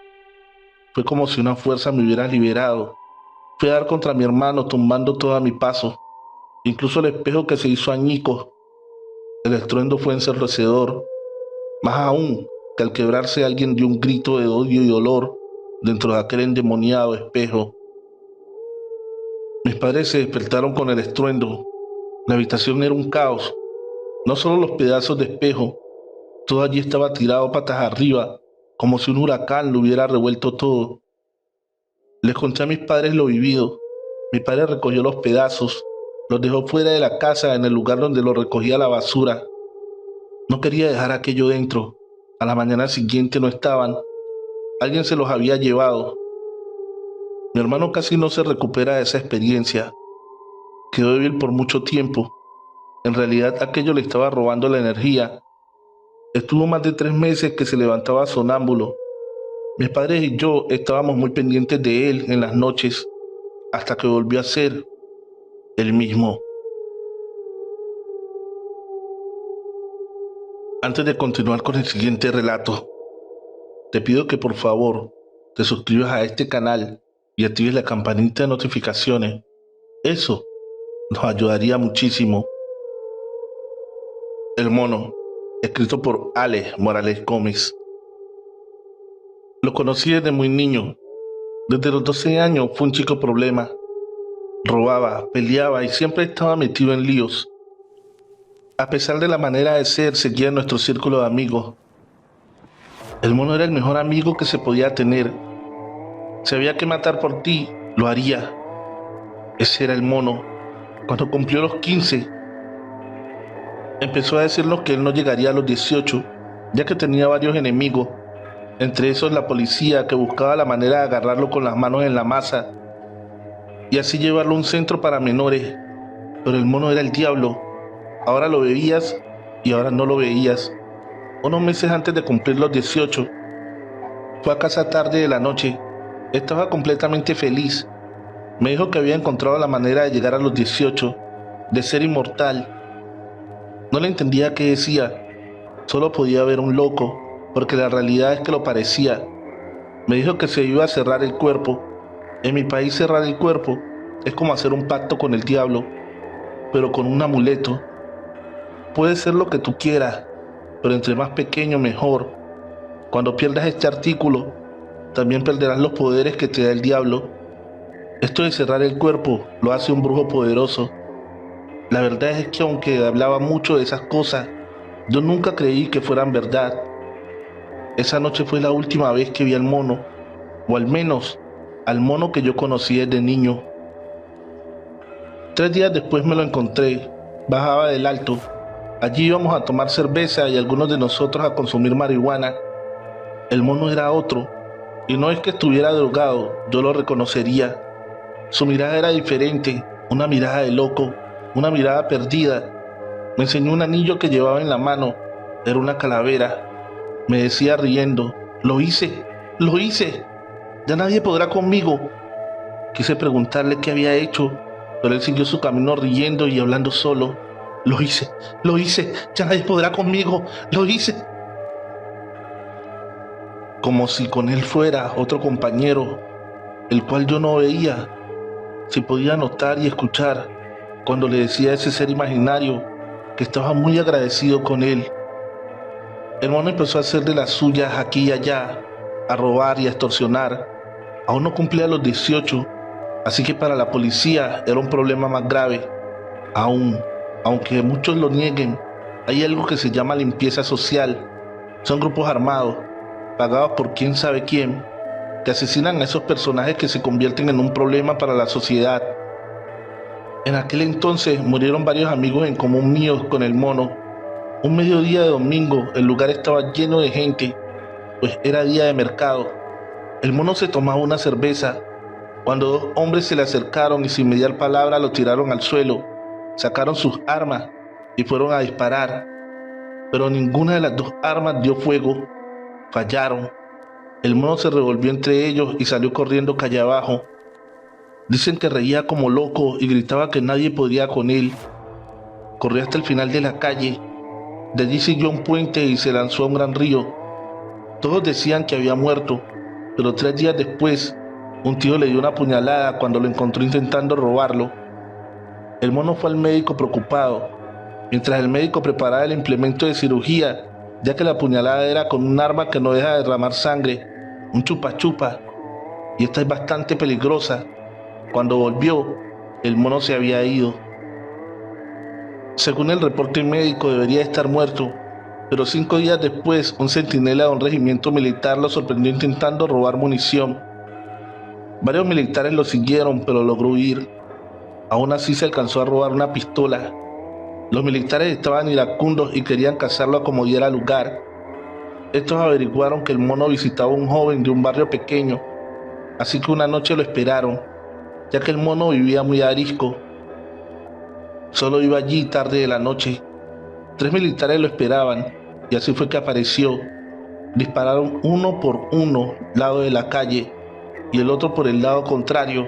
[SPEAKER 1] Fue como si una fuerza me hubiera liberado. Fui a dar contra mi hermano tumbando todo a mi paso. Incluso el espejo que se hizo añicos. El estruendo fue ensordecedor. Más aún que al quebrarse alguien dio un grito de odio y dolor dentro de aquel endemoniado espejo. Mis padres se despertaron con el estruendo. La habitación era un caos. No solo los pedazos de espejo, todo allí estaba tirado patas arriba, como si un huracán lo hubiera revuelto todo. Les conté a mis padres lo vivido. Mi padre recogió los pedazos, los dejó fuera de la casa en el lugar donde los recogía la basura. No quería dejar aquello dentro. A la mañana siguiente no estaban. Alguien se los había llevado. Mi hermano casi no se recupera de esa experiencia. Quedó débil por mucho tiempo. En realidad aquello le estaba robando la energía. Estuvo más de 3 meses que se levantaba sonámbulo. Mis padres y yo estábamos muy pendientes de él en las noches, hasta que volvió a ser el mismo. Antes de continuar con el siguiente relato, te pido que por favor te suscribas a este canal y actives la campanita de notificaciones. Eso nos ayudaría muchísimo. El mono, escrito por Ale Morales Gómez. Lo conocí desde muy niño. Desde los 12 años fue un chico problema. Robaba, peleaba y siempre estaba metido en líos. A pesar de la manera de ser, seguía en nuestro círculo de amigos. El mono era el mejor amigo que se podía tener. Si había que matar por ti, lo haría. Ese era el mono. Cuando cumplió los 15, empezó a decirnos que él no llegaría a los 18, ya que tenía varios enemigos, entre esos la policía, que buscaba la manera de agarrarlo con las manos en la masa y así llevarlo a un centro para menores. Pero el mono era el diablo. Ahora lo veías y ahora no lo veías. Unos meses antes de cumplir los 18, fue a casa tarde de la noche. Estaba completamente feliz. Me dijo que había encontrado la manera de llegar a los 18, de ser inmortal. No le entendía qué decía. Solo podía ver un loco, porque la realidad es que lo parecía. Me dijo que se iba a cerrar el cuerpo. En mi país cerrar el cuerpo es como hacer un pacto con el diablo, pero con un amuleto. Puede ser lo que tú quieras, pero entre más pequeño mejor. Cuando pierdas este artículo, también perderás los poderes que te da el diablo. Esto de cerrar el cuerpo lo hace un brujo poderoso. La verdad es que aunque hablaba mucho de esas cosas, yo nunca creí que fueran verdad. Esa noche fue la última vez que vi al mono, o al menos al mono que yo conocí desde niño. 3 días después me lo encontré. Bajaba del alto. Allí íbamos a tomar cerveza y algunos de nosotros a consumir marihuana. El mono era otro, y no es que estuviera drogado, yo lo reconocería. Su mirada era diferente, una mirada de loco, una mirada perdida. Me enseñó un anillo que llevaba en la mano. Era una calavera. Me decía riendo: lo hice, ya nadie podrá conmigo. Quise preguntarle qué había hecho, pero él siguió su camino riendo y hablando solo. Lo hice, ya nadie podrá conmigo, lo hice. Como si con él fuera otro compañero, el cual yo no veía. Se podía notar y escuchar cuando le decía a ese ser imaginario que estaba muy agradecido con él. El mono empezó a hacer de las suyas aquí y allá, a robar y a extorsionar. Aún no cumplía los 18, así que para la policía era un problema más grave. Aunque muchos lo nieguen, hay algo que se llama limpieza social. Son grupos armados, pagados por quién sabe quién, que asesinan a esos personajes que se convierten en un problema para la sociedad. En aquel entonces murieron varios amigos en común míos con el mono. Un mediodía de domingo el lugar estaba lleno de gente, pues era día de mercado. El mono se tomaba una cerveza, cuando 2 hombres se le acercaron y sin mediar palabra lo tiraron al suelo. Sacaron sus armas y fueron a disparar, pero ninguna de las 2 armas dio fuego. Fallaron. El mono se revolvió entre ellos y salió corriendo calle abajo. Dicen que reía como loco y gritaba que nadie podía con él. Corrió hasta el final de la calle. De allí siguió un puente y se lanzó a un gran río. Todos decían que había muerto, pero 3 días después, un tío le dio una puñalada cuando lo encontró intentando robarlo. El mono fue al médico preocupado, mientras el médico preparaba el implemento de cirugía, ya que la puñalada era con un arma que no deja de derramar sangre, un chupa chupa, y esta es bastante peligrosa. Cuando volvió, el mono se había ido. Según el reporte médico, debería estar muerto, pero 5 días después, un centinela de un regimiento militar lo sorprendió intentando robar munición. Varios militares lo siguieron, pero logró huir. Aún así se alcanzó a robar una pistola. Los militares estaban iracundos y querían cazarlo a como diera lugar. Estos averiguaron que el mono visitaba a un joven de un barrio pequeño, así que una noche lo esperaron, ya que el mono vivía muy arisco. Solo iba allí tarde de la noche. 3 militares lo esperaban, y así fue que apareció. Dispararon uno por uno lado de la calle y el otro por el lado contrario.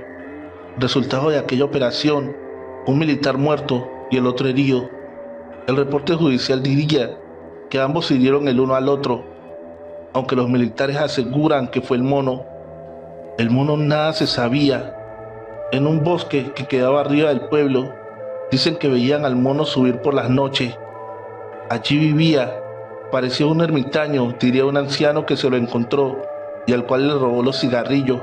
[SPEAKER 1] Resultado de aquella operación, un militar muerto y el otro herido. El reporte judicial diría que ambos hirieron el uno al otro, aunque los militares aseguran que fue el mono. El mono nada se sabía. En un bosque que quedaba arriba del pueblo, dicen que veían al mono subir por las noches. Allí vivía, parecía un ermitaño, diría un anciano que se lo encontró y al cual le robó los cigarrillos.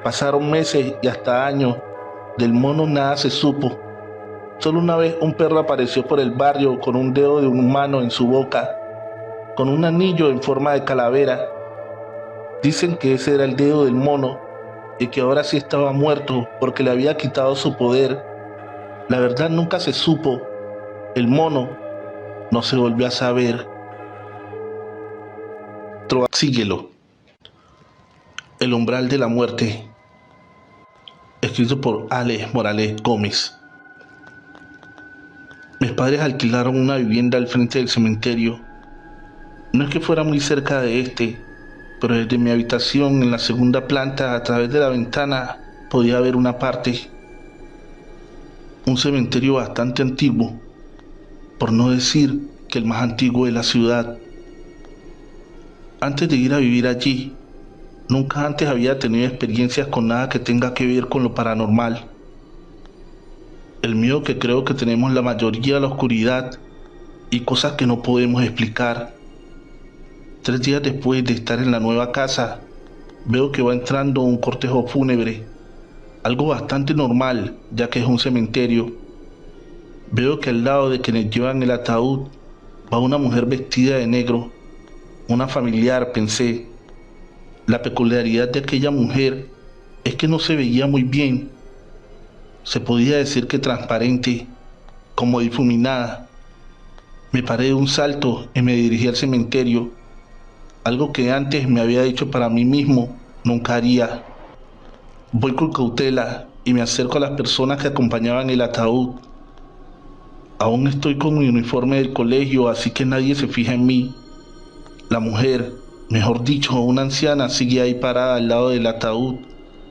[SPEAKER 1] Pasaron meses y hasta años, del mono nada se supo. Solo una vez un perro apareció por el barrio con un dedo de un humano en su boca, con un anillo en forma de calavera. Dicen que ese era el dedo del mono y que ahora sí estaba muerto porque le había quitado su poder. La verdad nunca se supo. El mono no se volvió a saber. Síguelo. El umbral de la muerte. Escrito por Alex Morales Gómez. Mis padres alquilaron una vivienda al frente del cementerio. No es que fuera muy cerca de este, pero desde mi habitación en la segunda planta, a través de la ventana, podía ver una parte. Un cementerio bastante antiguo, por no decir que el más antiguo de la ciudad. Antes de ir a vivir allí, nunca antes había tenido experiencias con nada que tenga que ver con lo paranormal. El miedo que creo que tenemos la mayoría a la oscuridad y cosas que no podemos explicar. 3 días después de estar en la nueva casa, veo que va entrando un cortejo fúnebre, algo bastante normal ya que es un cementerio. Veo que al lado de quienes llevan el ataúd va una mujer vestida de negro, una familiar, pensé. La peculiaridad de aquella mujer es que no se veía muy bien. Se podía decir que transparente, como difuminada. Me paré de un salto y me dirigí al cementerio, algo que antes me había dicho para mí mismo nunca haría. Voy con cautela y me acerco a las personas que acompañaban el ataúd. Aún estoy con mi uniforme del colegio, así que nadie se fija en mí. La mujer, mejor dicho, una anciana, sigue ahí parada al lado del ataúd,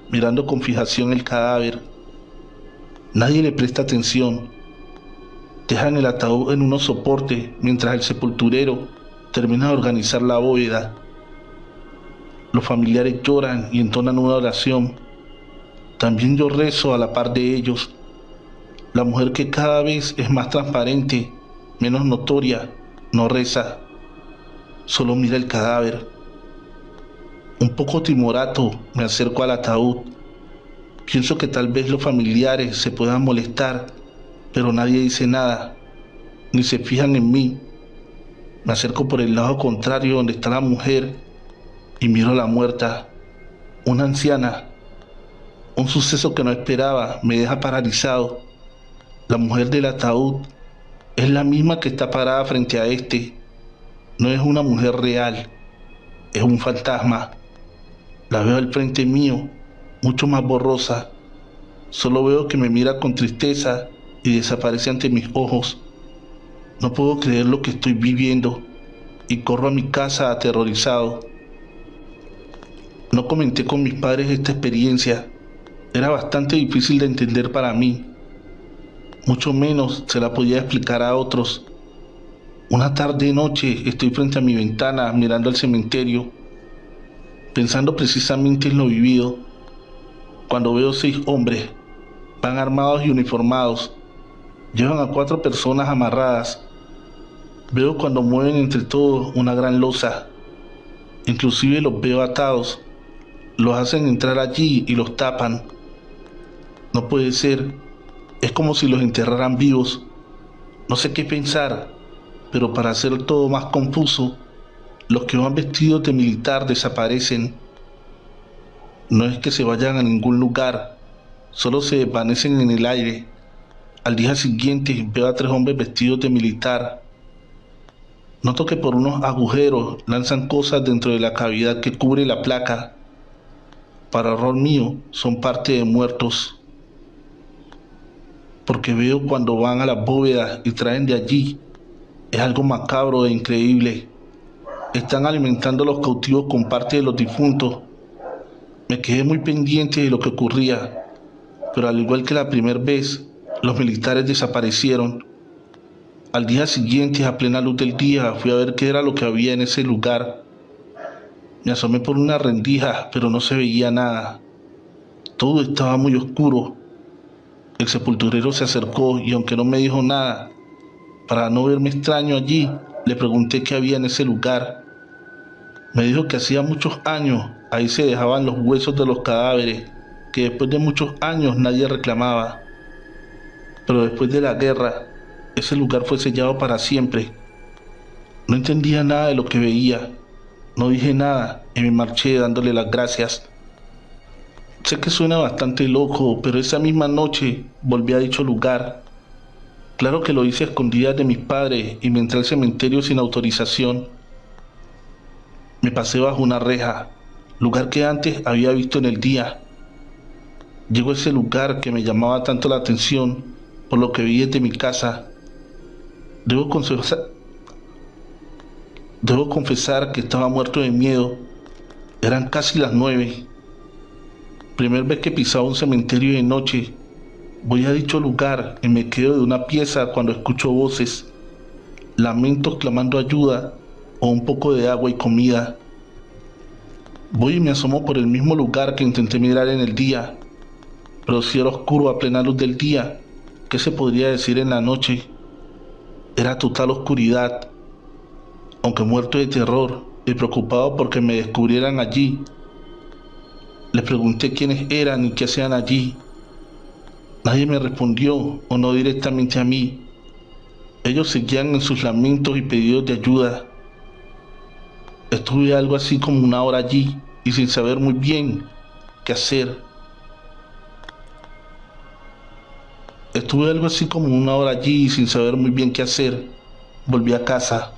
[SPEAKER 1] mirando con fijación el cadáver. Nadie le presta atención. Dejan el ataúd en unos soportes mientras el sepulturero termina de organizar la bóveda. Los familiares lloran y entonan una oración. También yo rezo a la par de ellos. La mujer, que cada vez es más transparente, menos notoria, no reza, solo mira el cadáver. Un poco timorato me acerco al ataúd. Pienso que tal vez los familiares se puedan molestar, pero nadie dice nada, ni se fijan en mí. Me acerco por el lado contrario donde está la mujer y miro a la muerta, una anciana. Un suceso que no esperaba me deja paralizado. La mujer del ataúd es la misma que está parada frente a este. No es una mujer real, es un fantasma. La veo al frente mío, mucho más borrosa. Solo veo que me mira con tristeza y desaparece ante mis ojos. No puedo creer lo que estoy viviendo. y corro a mi casa aterrorizado. No comenté con mis padres esta experiencia. Era bastante difícil de entender para mí. Mucho menos se la podía explicar a otros. Una tarde noche estoy frente a mi ventana mirando al cementerio, pensando precisamente en lo vivido, cuando veo 6 hombres, van armados y uniformados, llevan a 4 personas amarradas. Veo cuando mueven entre todos una gran losa, inclusive los veo atados, los hacen entrar allí y los tapan. No puede ser, es como si los enterraran vivos. No sé qué pensar, pero para hacer todo más confuso, los que van vestidos de militar desaparecen. No es que se vayan a ningún lugar, solo se desvanecen en el aire. Al día siguiente veo a 3 hombres vestidos de militar. Noto que por unos agujeros lanzan cosas dentro de la cavidad que cubre la placa. Para horror mío, son parte de muertos. Porque veo cuando van a las bóvedas y traen de allí. Es algo macabro e increíble. Están alimentando a los cautivos con parte de los difuntos. Me quedé muy pendiente de lo que ocurría, pero al igual que la primera vez, los militares desaparecieron. Al día siguiente, a plena luz del día, fui a ver qué era lo que había en ese lugar. Me asomé por una rendija, pero no se veía nada. Todo estaba muy oscuro. El sepulturero se acercó y aunque no me dijo nada, para no verme extraño allí, le pregunté qué había en ese lugar. Me dijo que hacía muchos años ahí se dejaban los huesos de los cadáveres, que después de muchos años nadie reclamaba. Pero después de la guerra, ese lugar fue sellado para siempre. No entendía nada de lo que veía. No dije nada y me marché dándole las gracias. Sé que suena bastante loco, pero esa misma noche volví a dicho lugar. Claro que lo hice a escondidas de mis padres y me entré al cementerio sin autorización. Me pasé bajo una reja, lugar que antes había visto en el día. Llego a ese lugar que me llamaba tanto la atención por lo que vi desde mi casa. Debo confesar que estaba muerto de miedo. Eran casi las 9. Primera vez que pisaba un cementerio de noche. Voy a dicho lugar y me quedo de una pieza cuando escucho voces, lamentos clamando ayuda o un poco de agua y comida. Voy y me asomo por el mismo lugar que intenté mirar en el día, pero si era oscuro a plena luz del día, ¿qué se podría decir en la noche? Era total oscuridad. Aunque muerto de terror y preocupado porque me descubrieran allí, les pregunté quiénes eran y qué hacían allí. Nadie me respondió, o no directamente a mí. Ellos seguían en sus lamentos y pedidos de ayuda. Estuve algo así como una hora allí y sin saber muy bien qué hacer. Volví a casa.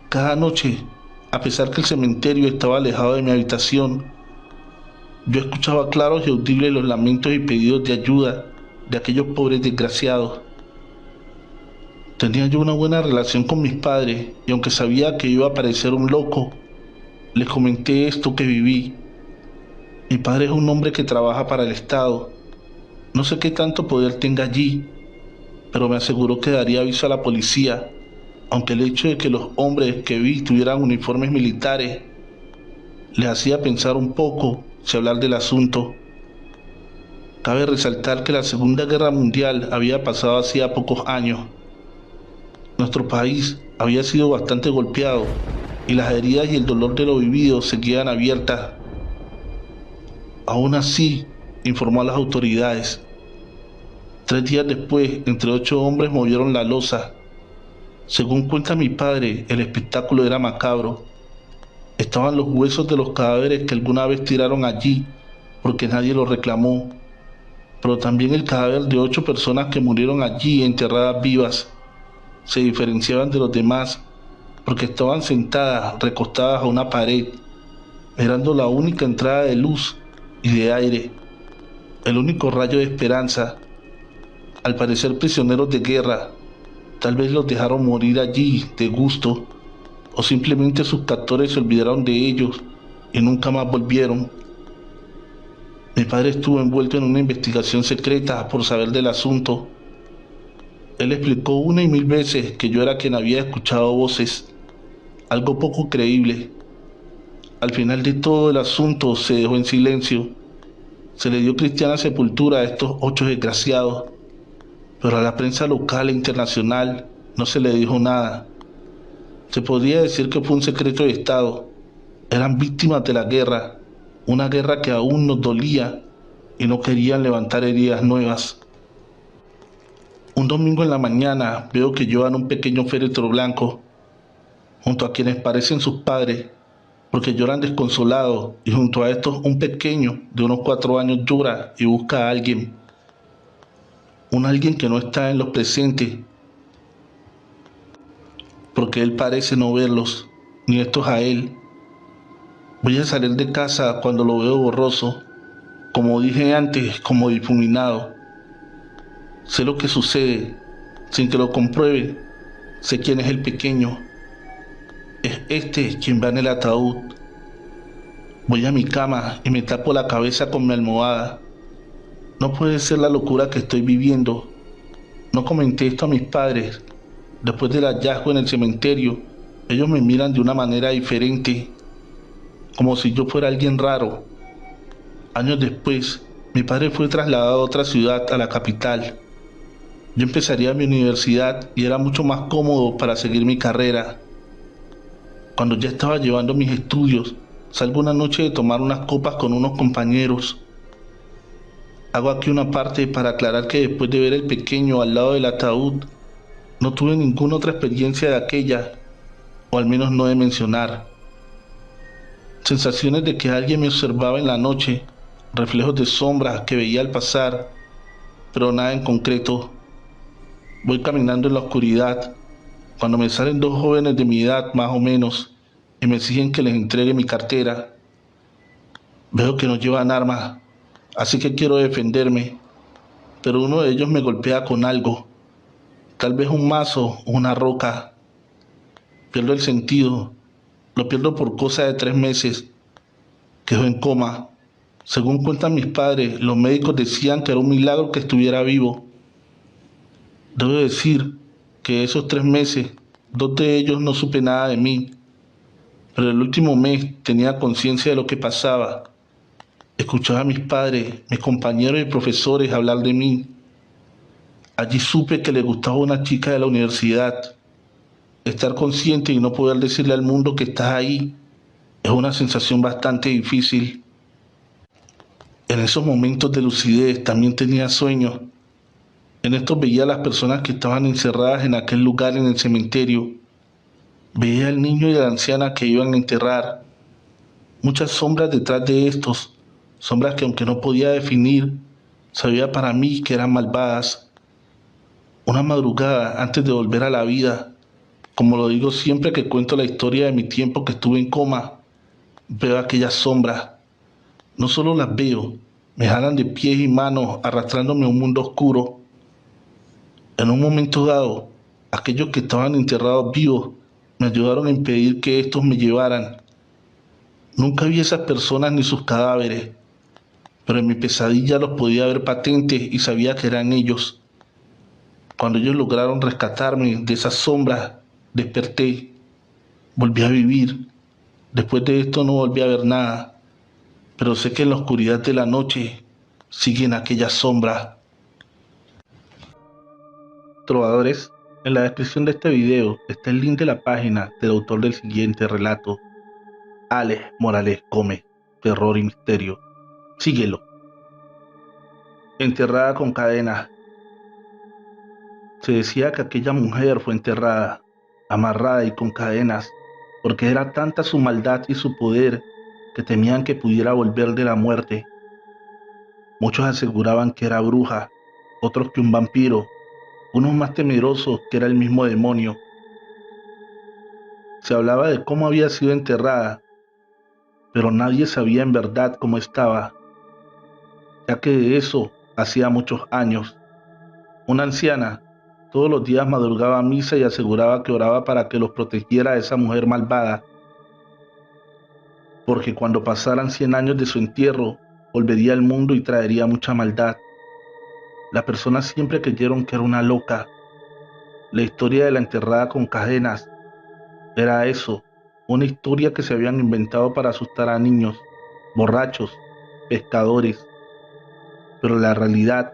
[SPEAKER 1] Cada noche, a pesar que el cementerio estaba alejado de mi habitación, yo escuchaba claros y audibles los lamentos y pedidos de ayuda de aquellos pobres desgraciados. Tenía yo una buena relación con mis padres y aunque sabía que iba a parecer un loco, les comenté esto que viví. Mi padre es un hombre que trabaja para el Estado. No sé qué tanto poder tenga allí, pero me aseguró que daría aviso a la policía, aunque el hecho de que los hombres que vi tuvieran uniformes militares les hacía pensar un poco si hablar del asunto. Cabe resaltar que la Segunda Guerra Mundial había pasado hacía pocos años. Nuestro país había sido bastante golpeado y las heridas y el dolor de lo vivido seguían abiertas. Aún así, informó a las autoridades. 3 días después, entre 8 hombres movieron la losa. Según cuenta mi padre, el espectáculo era macabro. Estaban los huesos de los cadáveres que alguna vez tiraron allí porque nadie los reclamó, pero también el cadáver de 8 personas que murieron allí enterradas vivas. Se diferenciaban de los demás porque estaban sentadas, recostadas a una pared, mirando la única entrada de luz y de aire, el único rayo de esperanza. Al parecer prisioneros de guerra, tal vez los dejaron morir allí de gusto, o simplemente sus captores se olvidaron de ellos y nunca más volvieron. Mi padre estuvo envuelto en una investigación secreta por saber del asunto. Él explicó una y mil veces que yo era quien había escuchado voces, algo poco creíble. Al final de todo el asunto se dejó en silencio. Se le dio cristiana sepultura a estos 8 desgraciados, pero a la prensa local e internacional no se le dijo nada. Se podría decir que fue un secreto de Estado. Eran víctimas de la guerra, una guerra que aún nos dolía y no querían levantar heridas nuevas. Un domingo en la mañana veo que llevan un pequeño féretro blanco, junto a quienes parecen sus padres, porque lloran desconsolados, y junto a estos un pequeño de unos 4 años llora y busca a alguien, un alguien que no está en los presentes, porque él parece no verlos, ni estos a él. Voy a salir de casa cuando lo veo borroso, como dije antes, como difuminado. Sé lo que sucede, sin que lo compruebe, sé quién es el pequeño. Es este quien va en el ataúd. Voy a mi cama y me tapo la cabeza con mi almohada. No puede ser la locura que estoy viviendo. No comenté esto a mis padres. Después del hallazgo en el cementerio, ellos me miran de una manera diferente, como si yo fuera alguien raro. Años después, mi padre fue trasladado a otra ciudad, a la capital. Yo empezaría mi universidad y era mucho más cómodo para seguir mi carrera. Cuando ya estaba llevando mis estudios, salgo una noche de tomar unas copas con unos compañeros. Hago aquí una parte para aclarar que después de ver el pequeño al lado del ataúd, no tuve ninguna otra experiencia de aquella, o al menos no de mencionar. Sensaciones de que alguien me observaba en la noche, reflejos de sombras que veía al pasar, pero nada en concreto. Voy caminando en la oscuridad, cuando me salen 2 jóvenes de mi edad más o menos y me exigen que les entregue mi cartera. Veo que no llevan armas, así que quiero defenderme, pero uno de ellos me golpea con algo, tal vez un mazo o una roca. Pierdo el sentido, lo pierdo por cosa de 3 meses. Quedo en coma. Según cuentan mis padres, los médicos decían que era un milagro que estuviera vivo. Debo decir que esos 3 meses, 2 de ellos no supe nada de mí, pero el último mes tenía conciencia de lo que pasaba. Escuchaba a mis padres, mis compañeros y profesores hablar de mí. Allí supe que le gustaba una chica de la universidad. Estar consciente y no poder decirle al mundo que estás ahí es una sensación bastante difícil. En esos momentos de lucidez también tenía sueños. En estos veía a las personas que estaban encerradas en aquel lugar en el cementerio. Veía al niño y a la anciana que iban a enterrar. Muchas sombras detrás de estos, sombras que aunque no podía definir, sabía para mí que eran malvadas. Una madrugada antes de volver a la vida, como lo digo siempre que cuento la historia de mi tiempo que estuve en coma, veo aquellas sombras. No solo las veo, me jalan de pies y manos arrastrándome a un mundo oscuro. En un momento dado, aquellos que estaban enterrados vivos me ayudaron a impedir que estos me llevaran. Nunca vi a esas personas ni sus cadáveres, pero en mi pesadilla los podía ver patentes y sabía que eran ellos. Cuando ellos lograron rescatarme de esas sombras, desperté, volví a vivir. Después de esto no volví a ver nada, pero sé que en la oscuridad de la noche siguen aquellas sombras. Trovadores, en la descripción de este video está el link de la página del autor del siguiente relato, Alex Morales Gómez, Terror y Misterio. Síguelo. Enterrada con cadenas. Se decía que aquella mujer fue enterrada, amarrada y con cadenas, porque era tanta su maldad y su poder que temían que pudiera volver de la muerte. Muchos aseguraban que era bruja, otros que un vampiro, unos más temerosos que era el mismo demonio. Se hablaba de cómo había sido enterrada, pero nadie sabía en verdad cómo estaba, ya que de eso hacía muchos años. Una anciana, Todos los días madrugaba a misa y aseguraba que oraba para que los protegiera de esa mujer malvada, porque cuando pasaran 100 años de su entierro, volvería al mundo y traería mucha maldad. Las personas siempre creyeron que era una loca. La historia de la enterrada con cadenas era eso, una historia que se habían inventado para asustar a niños, borrachos, pescadores, pero la realidad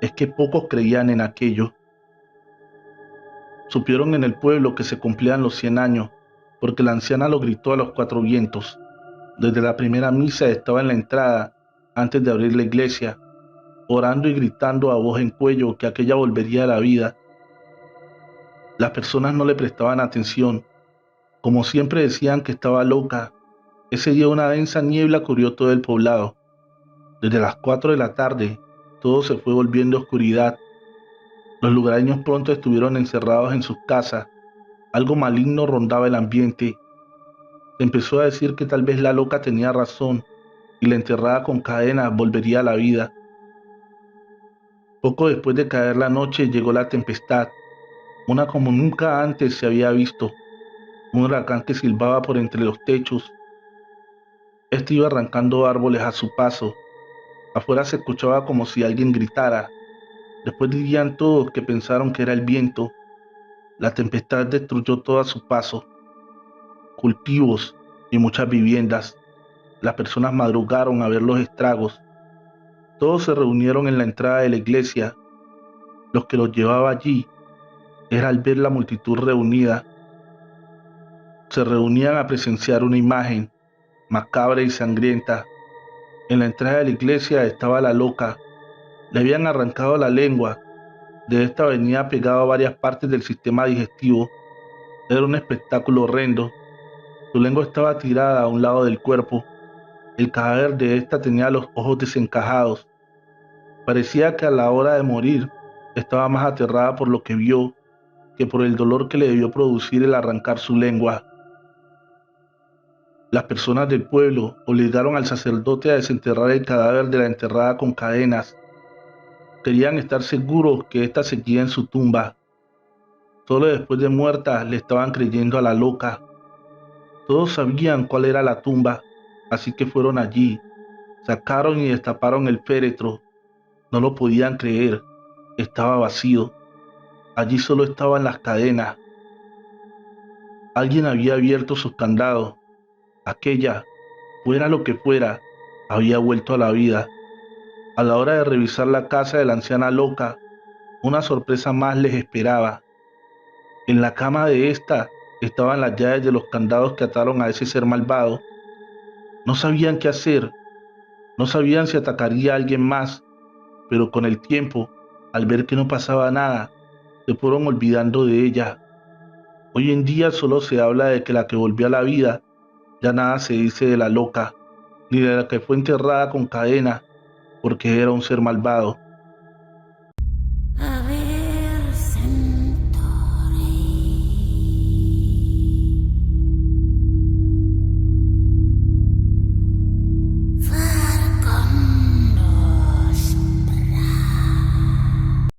[SPEAKER 1] es que pocos creían en aquello. Supieron en el pueblo que se cumplían los 100 años, porque la anciana lo gritó a los cuatro vientos. Desde la primera misa estaba en la entrada, antes de abrir la iglesia, orando y gritando a voz en cuello que aquella volvería a la vida. Las personas no le prestaban atención, como siempre decían que estaba loca. Ese día una densa niebla cubrió todo el poblado. Desde las 4 de la tarde, todo se fue volviendo oscuridad. Los lugareños pronto estuvieron encerrados en sus casas. Algo maligno rondaba el ambiente. Se empezó a decir que tal vez la loca tenía razón y la enterrada con cadenas volvería a la vida. Poco después de caer la noche llegó la tempestad, una como nunca antes se había visto, un huracán que silbaba por entre los techos. Este iba arrancando árboles a su paso. Afuera se escuchaba como si alguien gritara. Después dirían todos que pensaron que era el viento. La tempestad destruyó todo a su paso, cultivos y muchas viviendas. Las personas madrugaron a ver los estragos. Todos se reunieron en la entrada de la iglesia. Los que los llevaba allí era al ver la multitud reunida. Se reunían a presenciar una imagen macabra y sangrienta. En la entrada de la iglesia estaba la loca. Le habían arrancado la lengua. De esta venía pegado a varias partes del sistema digestivo. Era un espectáculo horrendo. Su lengua estaba tirada a un lado del cuerpo. El cadáver de esta tenía los ojos desencajados. Parecía que a la hora de morir estaba más aterrada por lo que vio que por el dolor que le debió producir el arrancar su lengua. Las personas del pueblo obligaron al sacerdote a desenterrar el cadáver de la enterrada con cadenas. Querían estar seguros que ésta seguía en su tumba. Solo después de muerta le estaban creyendo a la loca. Todos sabían cuál era la tumba, así que fueron allí, sacaron y destaparon el féretro. No lo podían creer, estaba vacío. Allí solo estaban las cadenas. Alguien había abierto sus candados. Aquella, fuera lo que fuera, había vuelto a la vida. A la hora de revisar la casa de la anciana loca, una sorpresa más les esperaba. En la cama de esta estaban las llaves de los candados que ataron a ese ser malvado. No sabían qué hacer, no sabían si atacaría a alguien más, pero con el tiempo, al ver que no pasaba nada, se fueron olvidando de ella. Hoy en día solo se habla de que la que volvió a la vida, ya nada se dice de la loca, ni de la que fue enterrada con cadena, porque era un ser malvado.